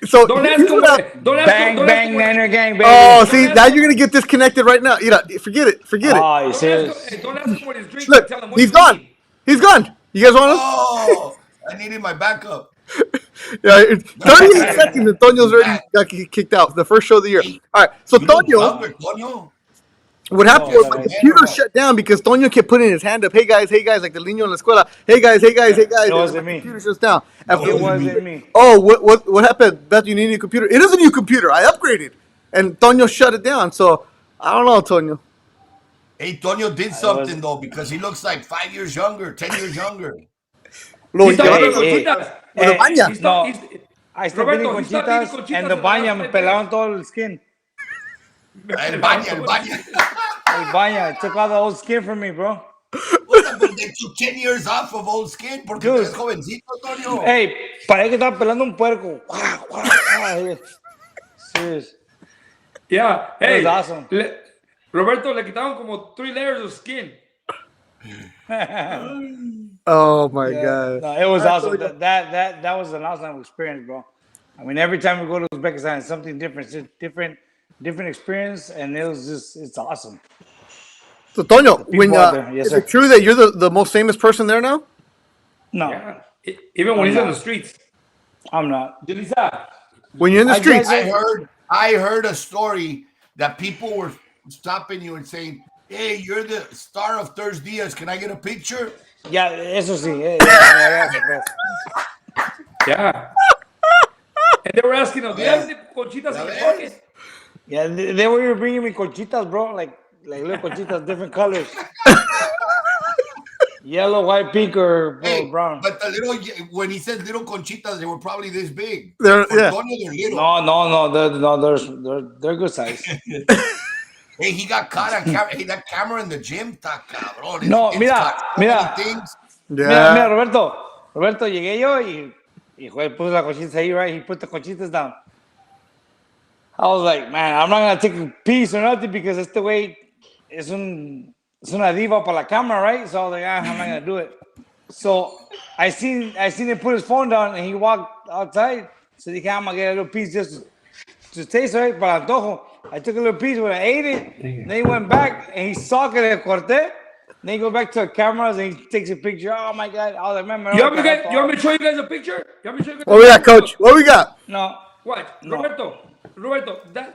so Don't ask here's him. what I- Don't ask Bang, him. Don't bang, ask him. Niner gang, baby. Oh, see, ask now him. you're gonna get disconnected right now. Forget it. Forget it. Oh, you Don't serious? ask him. Don't ask him what he's drinking. Look, Tell him what he's you gone. need. He's gone. You guys want him? Oh, I needed my backup. Yeah, it's 38 seconds. Antonio's already got kicked out. The first show of the year. All right. So You look Tonio, hungry, Tonio. what happened was my man. computer shut down because Tonio kept putting his hand up. Hey guys, like the niño en la escuela. Hey guys. It And wasn't my me. computer shuts down. And It wasn't me. oh, what happened? Beth, you need a new computer. It is a new computer. I upgraded, and Tonio shut it down. So I don't know, Tonio. Hey, Tonio did something though because he looks like 5 years younger, 10 years younger. Lo He's talking llevaron about Hey, conchitas. con el baña. He's No, he's- I stopped eating Roberto, he stopped eating conchitas, conchitas and the in the last baña me 5 days. pelaron todo el skin. El baña. El baña took all the old skin from me, bro. Puta, pero they took 10 years off of old skin porque tú Dude. eres jovencito, Tonio. Hey, parece que estaba pelando un puerco. Wow, wow, wow. Serious. Yeah. That Hey, was awesome. Roberto, le quitaron como 3 layers of skin. Oh my Yeah. god. No, it was All right, awesome. Tonio. That was an awesome experience, bro. I mean, every time we go to Uzbekistan, it's something different. It's a different experience, and it's awesome. So Tonio, when out there. Yes, is sir. it true that you're the most famous person there now? No, Yeah. Even when he's on the not. streets. I'm not. Julissa. When you're in the I streets? guess- I heard a story that people were stopping you and saying, "Hey, you're the star of ThursDIAZ. Can I get a picture?" Yeah, eso sí. Yeah. Yeah. And they were asking him, do you have any conchitas in your pocket? Yeah, they were even bringing me conchitas, bro. Like little conchitas, different colors. Yellow, white, pink, or Hey, brown. but when he says little conchitas, they were probably this big. They're- For yeah. Tonio, they're little. They're good size. Hey, he got caught on camera. Hey, that camera in the gym, está cabrón. No, It's mira, got so mira. many things. Yeah. Mira, Roberto, llegué yo y Juan puso la conchitas ahí, right? He put the conchitas down. I was like, man, I'm not gonna take a piece or nothing because este güey es una diva para la camera, right? So I was like, I'm not gonna do it. So I seen him put his phone down and he walked outside. So dije, I'm gonna get a little piece just to taste, right? Para antojo. I took a little piece when I ate it. Then he went back and he saw que le corté. Then he go back to the cameras and he takes a picture. Oh my god! I was like, man, You want me to show you guys a picture? You want me to show you guys What we got, Coach? What we got? No. Watch, No. Roberto.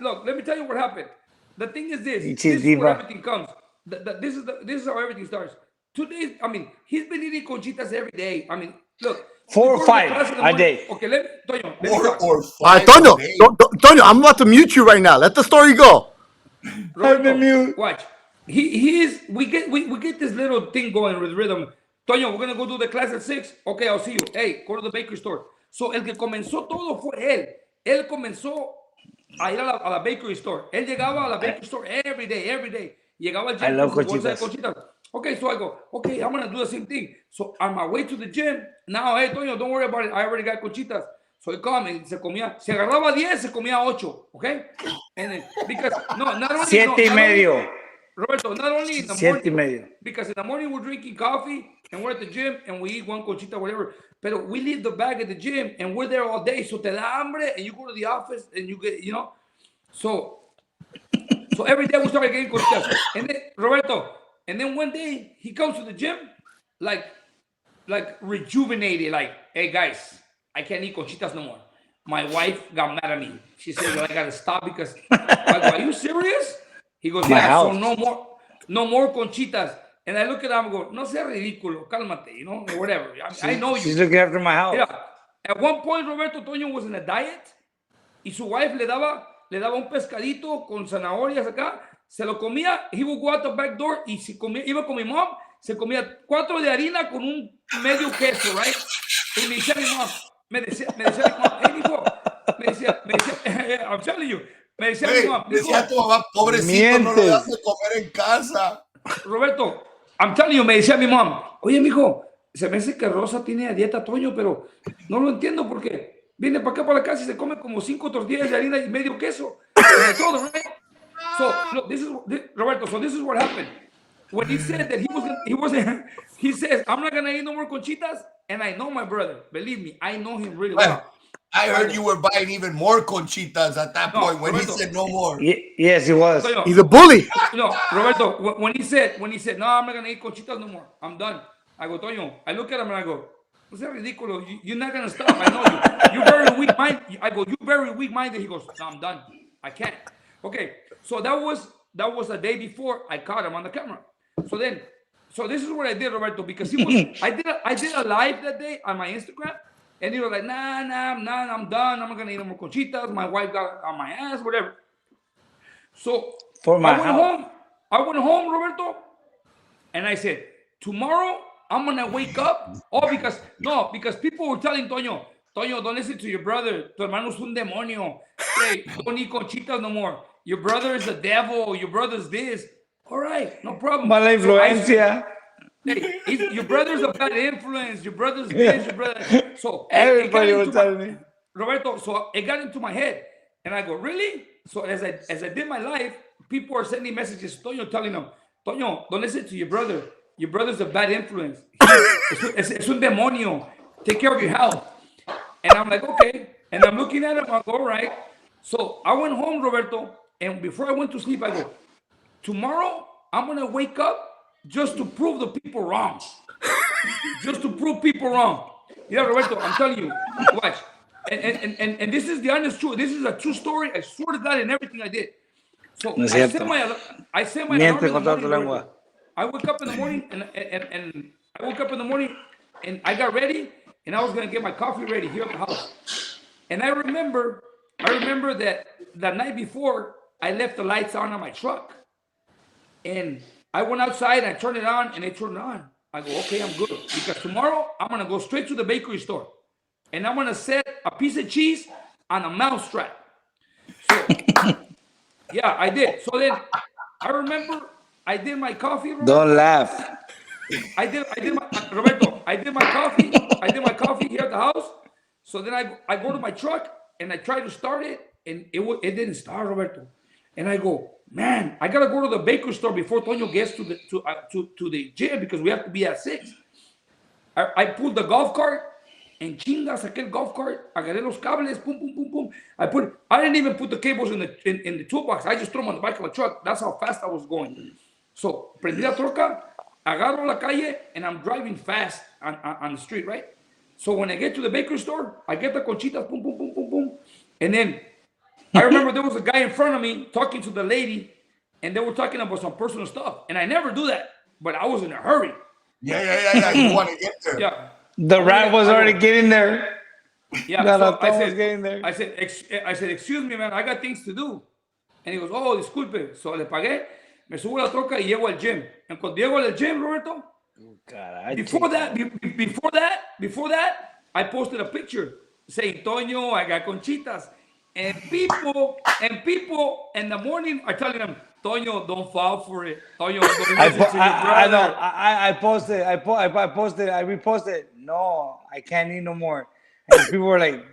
Look, let me tell you what happened. The thing is this. It's This is diva. where everything comes. This is how everything starts. 2 days. I mean, he's been eating conchitas every day. I mean, look. 4 or we go to 5 class in the a morning. day. Okay, Tonio, let me Or talk. All right, five Tonio. a day. Tonio, I'm about to mute you right now. Let the story go. Roberto, mute. watch. He is. We get this little thing going with rhythm. Toño, we're gonna go do the class at 6. Okay, I'll see you. Hey, go to the bakery store. So el que comenzó todo fue él. Él comenzó a ir a la bakery store. Él llegaba a la bakery store every day. Llegaba al I gym love con su bolsa de conchitas. conchitas. Okay, so I go, okay, I'm gonna do the same thing. So on my way to the gym, now, hey, Toño, don't worry about it. I already got conchitas. So he come, se agarraba 10, se comía 8, okay? And then, because, not only... 7.5. Roberto, not only in the 7.5. morning, because in the morning we're drinking coffee and we're at the gym and we eat one conchita, whatever. But we leave the bag at the gym and we're there all day. So te da hambre and you go to the office and you get, So every day we started getting conchitas. And then Roberto, and then one day he comes to the gym like rejuvenated, like, hey guys, I can't eat conchitas no more. My wife got mad at me. She said, well, I gotta stop because I go, are you serious? He goes, My yeah, so house. no more conchitas. And I look at him and go, no sea ridículo, cálmate, you know, or whatever. I know She's you. looking after my house. Yeah. At one point, Roberto Toño was in a diet y su wife le daba un pescadito con zanahorias acá, se lo comía, he would go out the back door y si comía, iba con mi mom, se comía 4 de harina con un medio queso, right? Y me decía mi mom, me decía mi mom, hey, mijo, me decía, I'm telling you, me decía mi mom, Decía tu mamá, pobrecito, no lo das de comer en casa. Roberto, I'm telling you, me decía mi mom, oye, mijo, se me hace que Rosa tiene a dieta Toño, pero no lo entiendo porque viene para acá para la casa y se come como 5 tortillas de harina y medio queso y de todo, right? So, look, Roberto, so this is what happened. When he said that he says, I'm not going to eat no more conchitas, and I know my brother. Believe me, I know him really well. I heard you were buying even more conchitas at that point when Roberto, he said no more. Yes, he was. So, he's a bully. No, Roberto, when he said, no, I'm not going to eat conchitas no more. I'm done. I go, Toño, I look at him and I go, what's that ridiculous? You're not going to stop. I know you. You're very weak-minded. I go, you're very weak-minded. He goes, no, I'm done. I can't. Okay, so that was the day before I caught him on the camera. So this is what I did, Roberto, because he was, I did a live that day on my Instagram, and he was like, nah, I'm done. I'm not going to eat no more conchitas. My wife got on my ass, whatever. So I went home, Roberto, and I said, tomorrow I'm gonna wake up. Because people were telling Toño, don't listen to your brother. Tu hermano es un demonio. Hey, don't eat conchitas no more. Your brother is a devil. Your brother's this. All right, no problem. Mala influencia. Hey, your brother's a bad influence. Your brother's this. Your brother. So everybody was telling me, Roberto. So it got into my head, and I go, really? So as I did my life, people are sending messages. Toño telling them, Toño, don't listen to your brother. Your brother's a bad influence. Es un demonio. Take care of your health. And I'm like, okay. And I'm looking at him. I go, all right. So I went home, Roberto, and before I went to sleep, I go, tomorrow I'm gonna wake up just to prove the people wrong. Just to prove people wrong. Yeah, Roberto, I'm telling you. Watch. And this is the honest truth. This is a true story. I swear to God in everything I did. So I set my alarm in the morning, Roberto. I woke up in the morning and I got ready and I was gonna get my coffee ready here at the house. And I remember that the night before I left the lights on my truck. And I went outside and I turned it on and it turned on. I go, okay, I'm good. Because tomorrow I'm gonna go straight to the bakery store and I'm gonna set a piece of cheese on a mouse trap. So yeah, I did. So then I remember I did my coffee. Roberto. Don't laugh. Roberto, I did my coffee here at the house. So then I go to my truck and I try to start it and it didn't start, Roberto. And I go, man, I gotta go to the bakery store before Toño gets to the gym because we have to be at 6. I pulled the golf cart and chinga, saqué el golf cart, agarré los cables, pum, pum, pum, pum. I didn't even put the cables in the toolbox. I just threw them on the back of the truck. That's how fast I was going. So, prendí la troca, agarro la calle, and I'm driving fast on the street, right? So when I get to the bakery store, I get the conchitas, boom, boom, boom, boom, boom. And then I remember there was a guy in front of me talking to the lady, and they were talking about some personal stuff. And I never do that, but I was in a hurry. Yeah. You want to get there. Yeah. The rat was already getting there. Yeah. So I said, excuse me, man, I got things to do. And he goes, oh, disculpe. So le pagué, me subo a la troca y llego al gym. And cuando llego al gym, Roberto, before that, I posted a picture saying, Toño, I got conchitas. And people in the morning are telling them, Toño, don't fall for it. Toño, don't listen to your brother. I reposted. No, I can't eat no more. And people were like,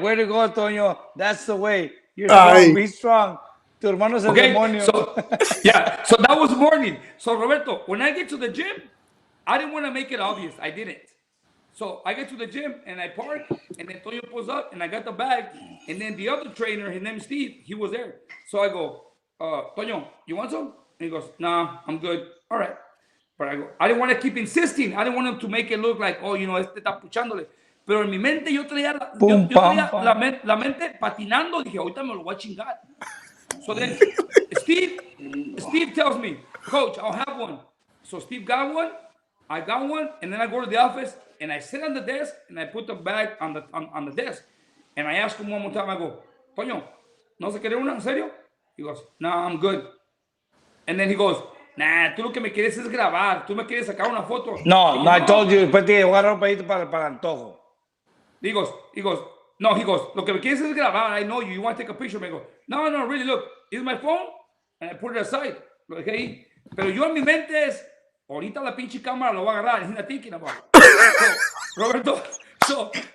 where to go, Toño? That's the way. You're strong. Be strong. Tu hermano es el demonio. So that was morning. So Roberto, when I get to the gym, I didn't want to make it obvious. I didn't. So I get to the gym and I park, and then Toyo pulls up, and I got the bag, and then the other trainer, his name's Steve, he was there. So I go, Toyo, you want some? And he goes, Nah, I'm good. All right. But I didn't want to keep insisting. I didn't want him to make it look like, oh, este está puchándole. Pero en mi mente yo traía, Pum, yo pam, traía pam. la mente patinando. Dije, ahorita me lo voy a chingar. So then Steve tells me, Coach, I'll have one. So Steve got one, I got one, and then I go to the office and I sit on the desk and I put the bag on the desk. And I ask him one more time, I go, Toño, ¿no se quiere una? ¿En serio? He goes, no, I'm good. And then he goes, nah, tú lo que me quieres es grabar, tú me quieres sacar una foto. No, I told you, después te voy a agarrar un pedito para el antojo. He goes, lo que me quieres es grabar. I know you. You want to take a picture? Me go, no, really, look, it's my phone, and I put it aside. Lo dejé ahí. Pero yo en mi mente es, ahorita la pinche cámara lo va a agarrar. He's not thinking about it. So, Roberto,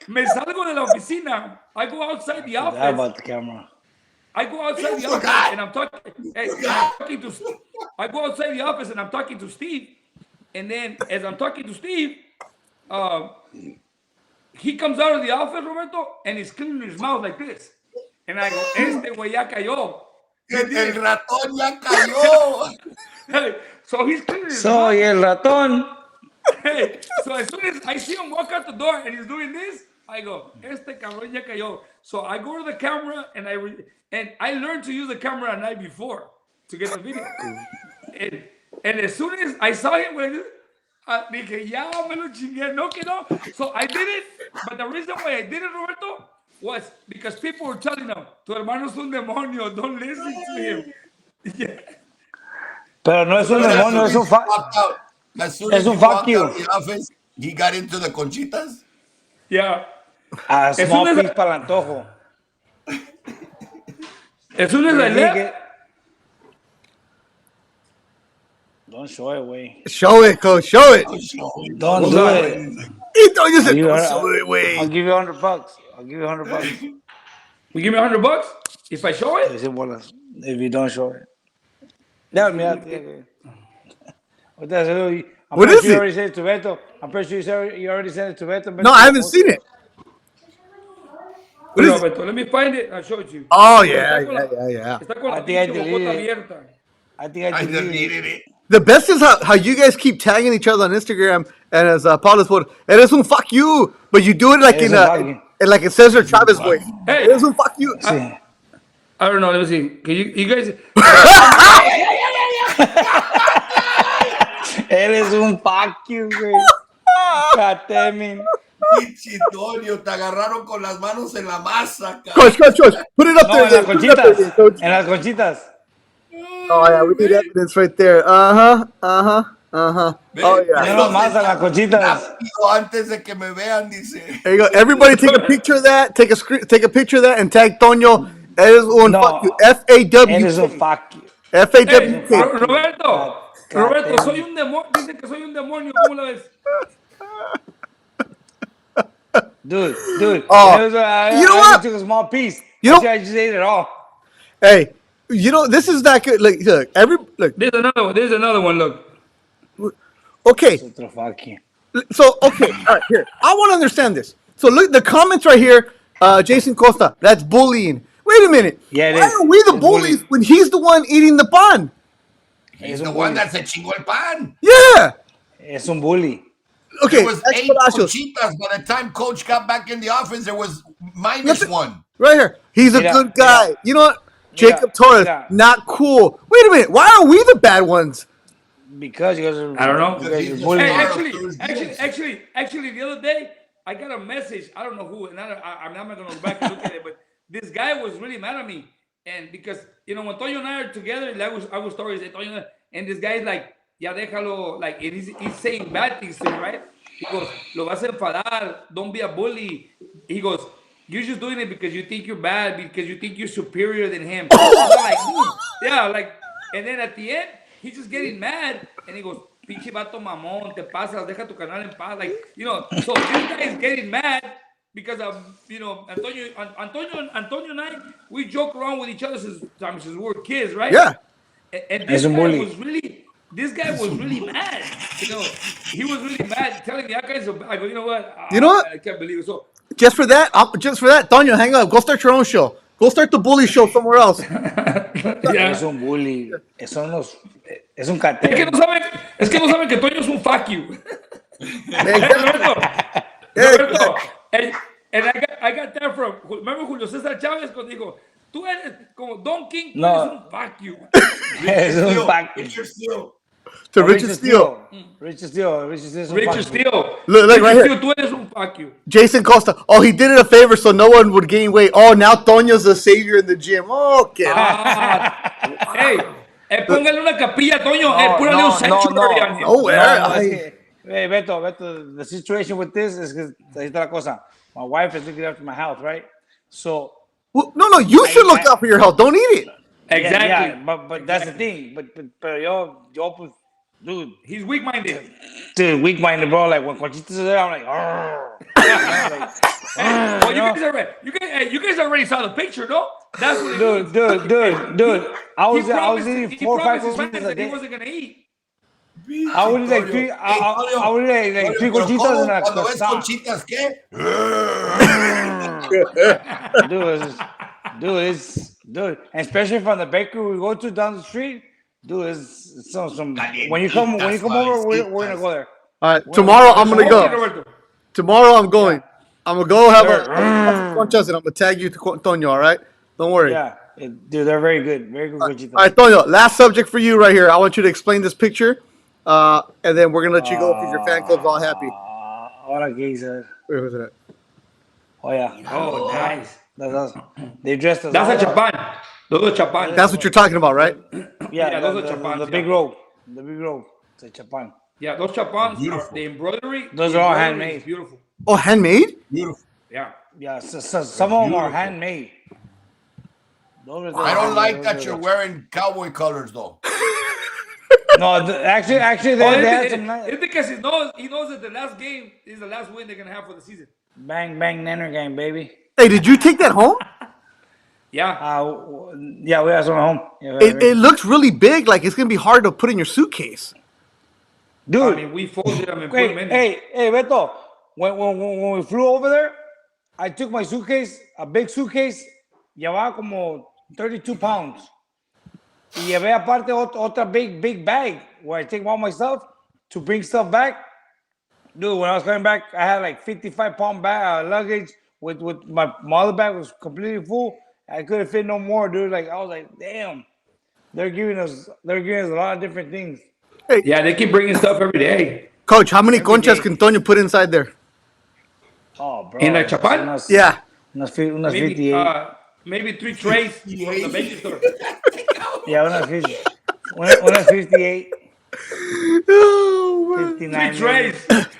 me salgo de la oficina. I go outside the office. Forgot about the camera. I go outside the office and I'm talking. I go outside the office and I'm talking to Steve. And then as I'm talking to Steve, he comes out of the office, Roberto, and he's cleaning his mouth like this. And I go, este güey ya cayó. El ratón ya cayó. Hey, so he's cleaning his mouth. Soy el ratón. Hey, so as soon as I see him walk out the door and he's doing this, I go, este cabrón ya cayó. So I go to the camera and I learned to use the camera a night before to get the video. And as soon as I saw him, dije, ya me lo chingué, no que no. So I did it, but the reason why I did it, Roberto, was because people were telling him, tu hermano es un demonio, don't listen to him. Yeah. Pero no es un demonio, es un Es un fuck you. Office, he got into the conchitas. Yeah. A As small soon as piece para el antojo. As soon as I left, Don't show it, güey. Show it, Coach. Show it. Don't do it. He thought you said, You "Don't are- show it, I'll way." give you $100. I'll give you $100. you give me $100 if I show it. Dice bolas, if you don't show it. No, mira. I'm What pretty is sure you it? already sent it to Beto. I'm pretty sure you already sent it to Beto. No, I haven't seen it. What is it? Roberto, let me find it. I'll show it to you. Oh, yeah. Está con la I think I pinche deleted bocota it. abierta. I think I I deleted deleted it. it. The best is how you guys keep tagging each other on Instagram, and as Paul is put, eres un fuck you, but you do it like Eres in un a, fuck you. in like it says her Travis voice. Hey. Eres un fuck you. Sí. I don't know. Let me see. Can you guys? Eres un fuck you, güey. God damn it. Pinche Toño, te agarraron con las manos en la masa, cabrón. Coach, put it up No, there. en las Put it up there, conchitas. Coach. En las conchitas. Oh yeah, we need evidence right there. Oh yeah. No, más a las conchitas. Rápido, antes de que me vean, dice. There you go. Everybody, take a picture of that. Take a picture of that, and tag Toño. Eres un No. fuck you. FAW. Eres un fuck you. Hey, FAW. Roberto, God damn soy it. un demonio. Dicen que soy un demonio. ¿Cómo la ves? Dude. Oh, You know, you know I what? only took a small piece. You know- I just ate it all. Hey, you know this is not good. Like, look, There's another one. There's another one. Look. okay. Otro fuck you. So, okay, all right, here. I want to understand this. So, look, the comments right here, Jason Costa, that's bullying. Wait a minute. Yeah, it Why is. are we the It's bullies bullying. when he's the one eating the pan? He's Es the un one bully. that se chingó el pan. Yeah. Es un bully. Okay, There was that's 8 Palacios. conchitas. By the time Coach got back in the office, there was -1. Right here. He's a Mira, good guy. mira. You know what? Jacob Torres, mira. not cool. Wait a minute. Why are we the bad ones? Because you guys are. I don't know. You guys He's are the bullying. star. Actually, the other day I got a message. I don't know who, and I'm not gonna go back and look at it, but this guy was really mad at me, and because when Toño and I are together, I was stories, and this guy's like, ya déjalo, like he's saying bad things to me, right? He goes, lo vas a enfadar. Don't be a bully. He goes, you're just doing it because you think you're bad, because you think you're superior than him. I'm like, dude, yeah, like, and then at the end, he's just getting mad, and he goes, pinche vato mamón, te pasas, deja tu canal en paz, like, so this guy is getting mad because of, Antonio and I, we joke around with each other since we were kids, right? Yeah. And As a bully. this guy was really mad. you know, he was really mad, telling me that guy's so bad. I go, you know what? You know what? I can't believe it. So, Just for that, Tonyo, hang up. Go start your own show. Go start the bully show somewhere else. Es yeah. un bully. Es un Es que cateo. no saben, es que no saben que Toño es un fuck you. Exactly. Roberto, and I got that from, remember Julio César Chávez cuando dijo, tú eres como Don King, tú eres un fuck you. Es un fuck. Richard Steele. To Richard Steele. Richard Steele. Richard Steele. Look Richard right here. Steele, tú eres un fuck you. Jason Costa. Oh, he did it a favor so no one would gain weight. Oh, now Tonyo's the savior in the gym. Okay. Hey, póngale una capilla, Toño. Póngale un sanctuary on him. Oh, Hey, Beto, the situation with this is que ahí está la cosa. My wife is looking after my health, right? So Well, no, you should look out for your health. Don't eat it. Exactly. yeah, but that's the thing. But yo, pues, dude, He's weak-minded. weak-minded, bro. Like when Conchitas are there, I'm like, Well, you guys already saw the picture, no? That's what it means. dude. I was eating He 4 or 5 promised his fans conchitas a that he day. wasn't gonna eat. I would eat like three. I would eat like 3 conchitas and a Cuando ves croissant. conchitas, ¿qué? Dude, and especially from the bakery we go to down the street, dude, it's some. When you come over, we're gonna go there. All right, tomorrow I'm gonna Okay, go. Roberto. Tomorrow I'm going. I'm gonna go have a conchas and I'm gonna tag you to Tonyo. All right, don't worry. Yeah, dude, they're very good conchitas. All right, Tonyo. Last subject for you right here. I want you to explain this picture, and then we're gonna let you go because your fan club's all happy. Ahora que hice. Wait, who's that? Oh yeah, Oh, nice. that's awesome. They dressed us. That's all a up. chapan. Those are chapan. That's what you're talking about, right? Yeah, those are the chapans, big yeah. robe. The big robe. It's a chapan. Yeah, those chapans, Beautiful. the embroidery. Those the are all embroidery handmade. is beautiful. Oh, handmade? Beautiful. Yeah. Yeah, so some of them are Beautiful. handmade. I don't like that you're wearing cowboy colors, though. No, actually, they had some nice It's because he knows that the last game is the last win they're gonna have for the season. bang nanner game, baby. Hey, did you take that home? Yeah. Yeah, we have some at home. Yeah, It looks really big. Like it's gonna be hard to put in your suitcase. dude. I mean, we folded them and put them in. Hey, Beto. When we flew over there, I took my suitcase, a big suitcase, llevaba como 32 pounds. Y llevé aparte otra big bag where I take all my stuff to bring stuff back. Dude, when I was coming back, I had like 55-pound bag luggage with my other bag was completely full. I couldn't fit no more, dude. Like I was like, damn, they're giving us a lot of different things. Yeah, they keep bringing stuff every day. Coach, how many conchas day. can Tonyo put inside there? Oh, bro. In like chapan? Yeah. Unas Maybe 58. maybe 3 trays from the bakery store. Yeah, unas 58. Oh, man. 59. 3 trays.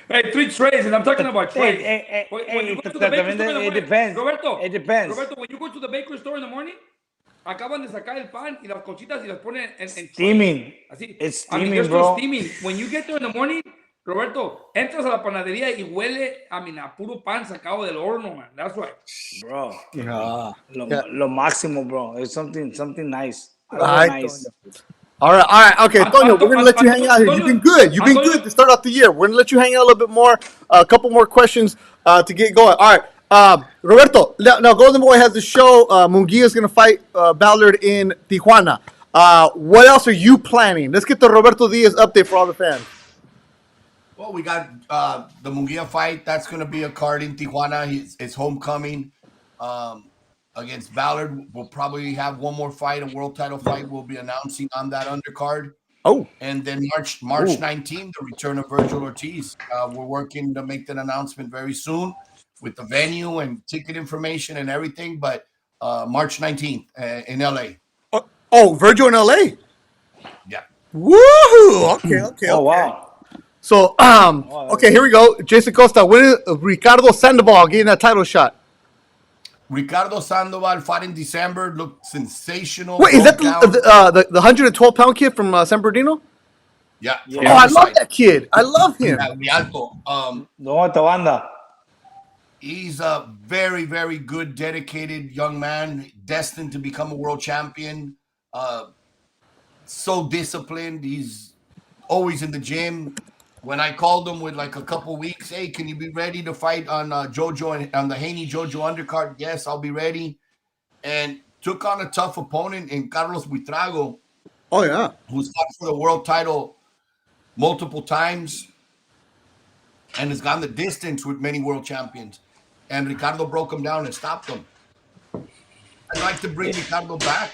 Hey, 3 trays, and I'm talking about trays. Hey, When you go to the bakery store in the it morning, depends. Roberto, It depends. Roberto, when you go to the bakery store in the morning, acaban de sacar el pan y las conchitas y las ponen en Steaming. así. It's I mean, steaming, they're still bro. steaming. When you get there in the morning, Roberto, entras a la panadería y huele, a puro pan sacado del horno, man. That's right. Bro. Yeah. Lo máximo, bro. It's something nice. I All love right, nice. All right. Okay, Tonyo, we're gonna let you hang out here. You've been good. You've been good to start off the year. We're gonna let you hang out a little bit more. A couple more questions to get going. All right, Roberto. Now, Golden Boy has the show. Munguia's gonna fight Ballard in Tijuana. What else are you planning? Let's get the Roberto Diaz update for all the fans. Well, we got the Munguia fight. That's going to be a card in Tijuana. It's homecoming against Ballard. We'll probably have one more fight, a world title fight. We'll be announcing on that undercard. Oh. And then March 19th, the return of Virgil Ortiz. We're working to make that announcement very soon with the venue and ticket information and everything. But March 19th in LA. Oh, Virgil in LA. Yeah. Woohoo! Okay. Oh, wow. So, okay, here we go. Jason Costa, when is Ricardo Sandoval getting that title shot? Ricardo Sandoval fought in December. Looked sensational. Wait, is that Broke the 112-pound kid from San Bernardino? Yeah. Oh, I love that kid. I love him. Yeah, Alto. No, te banda. He's a very, very good, dedicated young man, destined to become a world champion. So disciplined. He's always in the gym. when I called him with like a couple weeks, hey, can you be ready to fight on Jojo and on the Haney Jojo undercard? Yes, I'll be ready. And took on a tough opponent in Carlos Buitrago, Oh yeah. who's fought for the world title multiple times and has gone the distance with many world champions. And Ricardo broke him down and stopped him. I'd like to bring Ricardo back,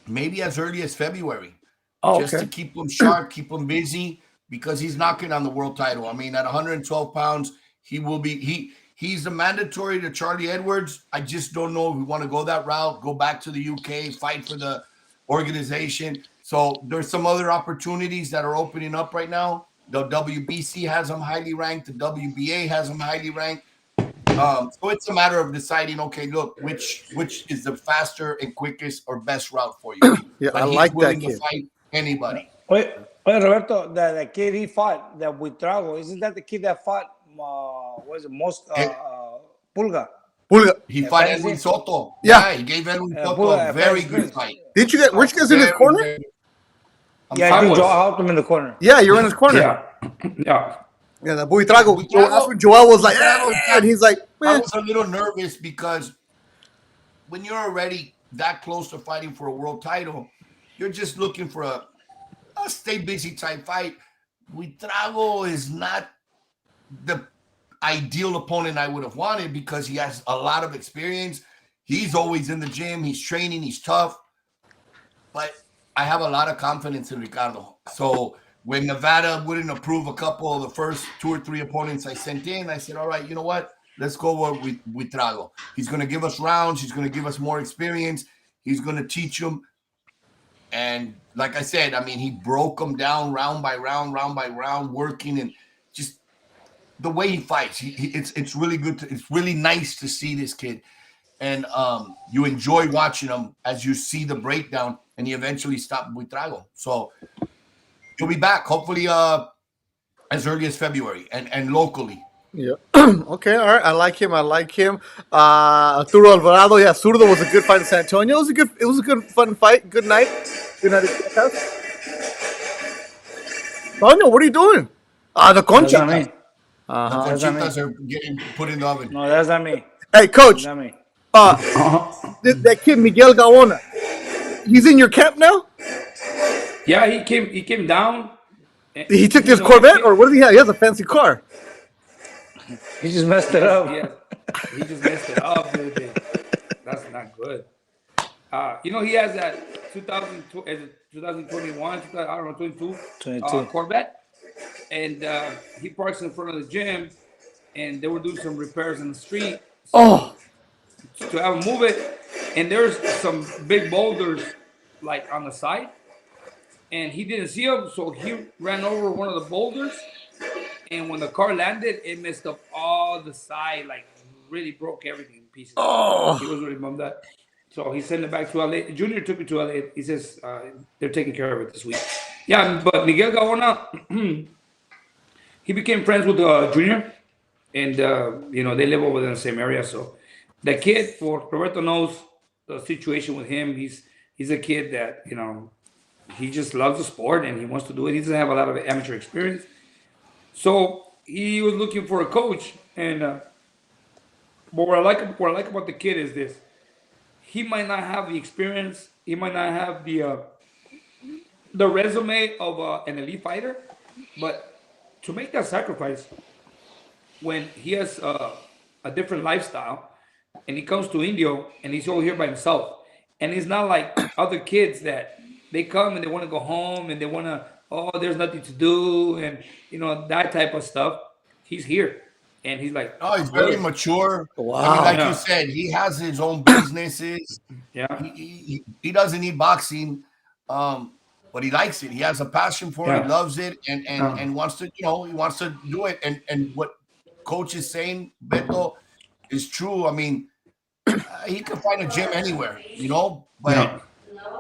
maybe as early as February, just to keep him sharp, keep him busy, because he's knocking on the world title. I mean, at 112 pounds, he will be he's the mandatory to Charlie Edwards. I just don't know if we want to go that route, go back to the UK, fight for the organization. So there's some other opportunities that are opening up right now. The WBC has him highly ranked. The WBA has him highly ranked. So it's a matter of deciding, okay, look, which is the faster and quickest or best route for you. Yeah, But I he's like that willing to kid. fight anybody. Wait, Roberto, the kid he fought, that Buitrago, isn't that the kid that fought, what was it, Pulga? Pulga. He fought fantasy? Edwin Soto. Yeah. He gave Edwin Yeah, Soto Pulga, a very fantasy good prince. fight. Did you get? Weren't you guys in his Very, corner? very- Yeah, I think was. Joel helped him in the corner. Yeah, you're in his corner. Yeah. Yeah, the Buitrago. Buitrago- That's when Joel was like, Buitrago- and he's like, I eh. was a little nervous because when you're already that close to fighting for a world title, you're just looking for a stay busy type fight. Buitrago is not the ideal opponent I would have wanted because he has a lot of experience. He's always in the gym. He's training. He's tough. But I have a lot of confidence in Ricardo. So when Nevada wouldn't approve a couple of the first 2 or 3 opponents I sent in, I said, all right, you know what? Let's go with Buitrago. He's going to give us rounds. He's going to give us more experience. He's going to teach them. And like I said, I mean, he broke them down round by round, working and just the way he fights. It's really good. It's really nice to see this kid. And you enjoy watching him as you see the breakdown, and he eventually stopped Buitrago. So he'll be back, hopefully as early as February and locally. Yeah. Okay. All right. I like him. Arturo Alvarado. Yeah, Zurdo was a good fight in San Antonio. It was a good fun fight. Good night. Good night. Antonio, what are you doing? The That's concha. not me. The That's not me. conchitas are getting put in the oven. No, that's not me. Hey, coach. That's not me. That kid Miguel Gaona. He's in your camp now. Yeah, he came down. and, He took you his know, Corvette, or what does he have? He has a fancy car. He just messed it up. Yeah, he just messed it up a little bit. That's not good. You know, he has that 2021, I don't know, 22 22. Corvette, and he parks in front of the gym, and they were doing some repairs in the street Oh, to have him move it, and there's some big boulders like on the side, and he didn't see them, so he ran over one of the boulders, and when the car landed, it messed up all the side, like really broke everything in pieces. Oh. He was really bummed out. So he sent it back to LA. Junior took it to LA. He says they're taking care of it this week. Yeah, but Miguel Gaona, he became friends with Junior, and you know, they live over there in the same area. So the kid, for Roberto knows the situation with him. He's a kid that, you know, he just loves the sport and he wants to do it. He doesn't have a lot of amateur experience, so he was looking for a coach. And but what I like about the kid is this: he might not have the experience, he might not have the resume of an elite fighter, but to make that sacrifice when he has a different lifestyle and he comes to Indio and he's over here by himself, and he's not like other kids that they come and they want to go home and they want to, oh, there's nothing to do, and you know, that type of stuff. He's here and he's like, Oh, he's very mature. Wow. I mean, like Yeah. you said, he has his own businesses. yeah, He doesn't need boxing, but he likes it. He has a passion for it. Yeah. He loves it, and Yeah. wants to, you know, he wants to do it. And what coach is saying, Beto, is true. I mean, he can find a gym anywhere, you know, but Yeah.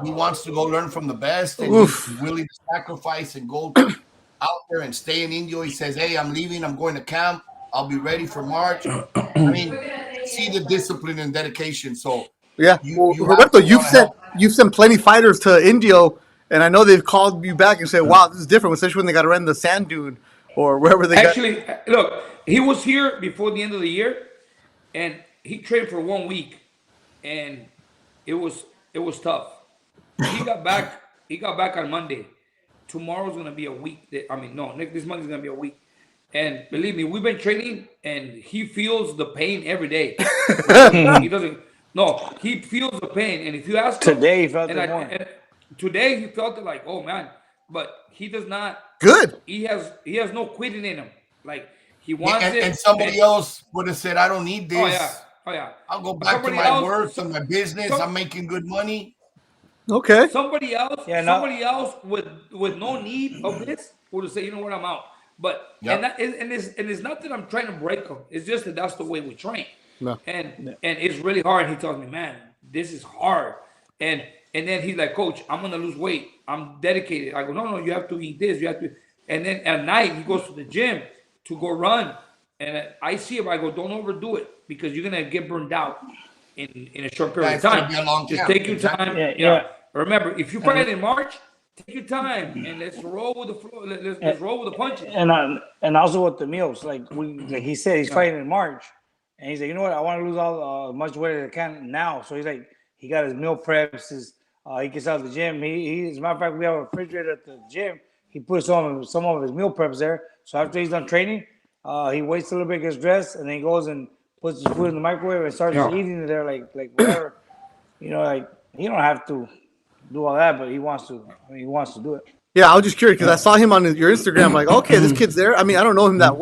he wants to go learn from the best, and Oof. he's willing to sacrifice and go out there and stay in Indio. He says, "Hey, I'm leaving. I'm going to camp. I'll be ready for March." I mean, see the discipline and dedication. So yeah. You- Well, you Roberto, have to wanna help. you've sent plenty fighters to Indio, And I know they've called you back and said, "Wow, this is different," especially when they got to run the sand dune or wherever they got. Actually, look, he was here before the end of the year, and he trained for 1 week, and it was tough. He got back. He got back on Monday. Tomorrow's gonna be a week. I mean, no, this Monday's gonna be a week. And believe me, we've been training, and he feels the pain every day. He doesn't. No, he feels the pain, and if you ask him Today he felt and it more. and today he felt it like, oh man, but he does not. Good. He has no quitting in him. Like he wants And, it. and somebody else would have said, I don't need this. Oh yeah. Oh yeah. I'll go back to Somebody my else- work and my business. some- I'm making good money. Okay. Somebody else, Yeah, no. somebody else with no need of this would say, you know what, I'm out. But Yep. and it's not that I'm trying to break them. It's just that that's the way we train. No. And it's really hard. He tells me, man, this is hard. And then he's like, Coach, I'm gonna lose weight. I'm dedicated. I go, no, you have to eat this. You have to. And then at night he goes to the gym to go run. And I see him. I go, don't overdo it because you're gonna get burned out in a short period Yeah, of it's gonna time. be a long Just camp. take your Exactly. time. Yeah, Yeah. yeah. Remember, if you fight in March, take your time and let's roll with the flow. Let's roll with the punches. And also with the meals, like he said, he's fighting in March, and he's like, you know what, I want to lose all as much weight as I can now. So he's like, he got his meal preps. He gets out of the gym. He as a matter of fact, we have a refrigerator at the gym. He puts some of his meal preps there. So after he's done training, he waits a little bit, gets dressed, and then he goes and puts his food in the microwave and starts eating it there, like whatever. You know, like he don't have to do all that, but he wants to. I mean, he wants to do it. Yeah, I was just curious because I saw him on your Instagram. Like, okay, this kid's there. I mean, I don't know him that well.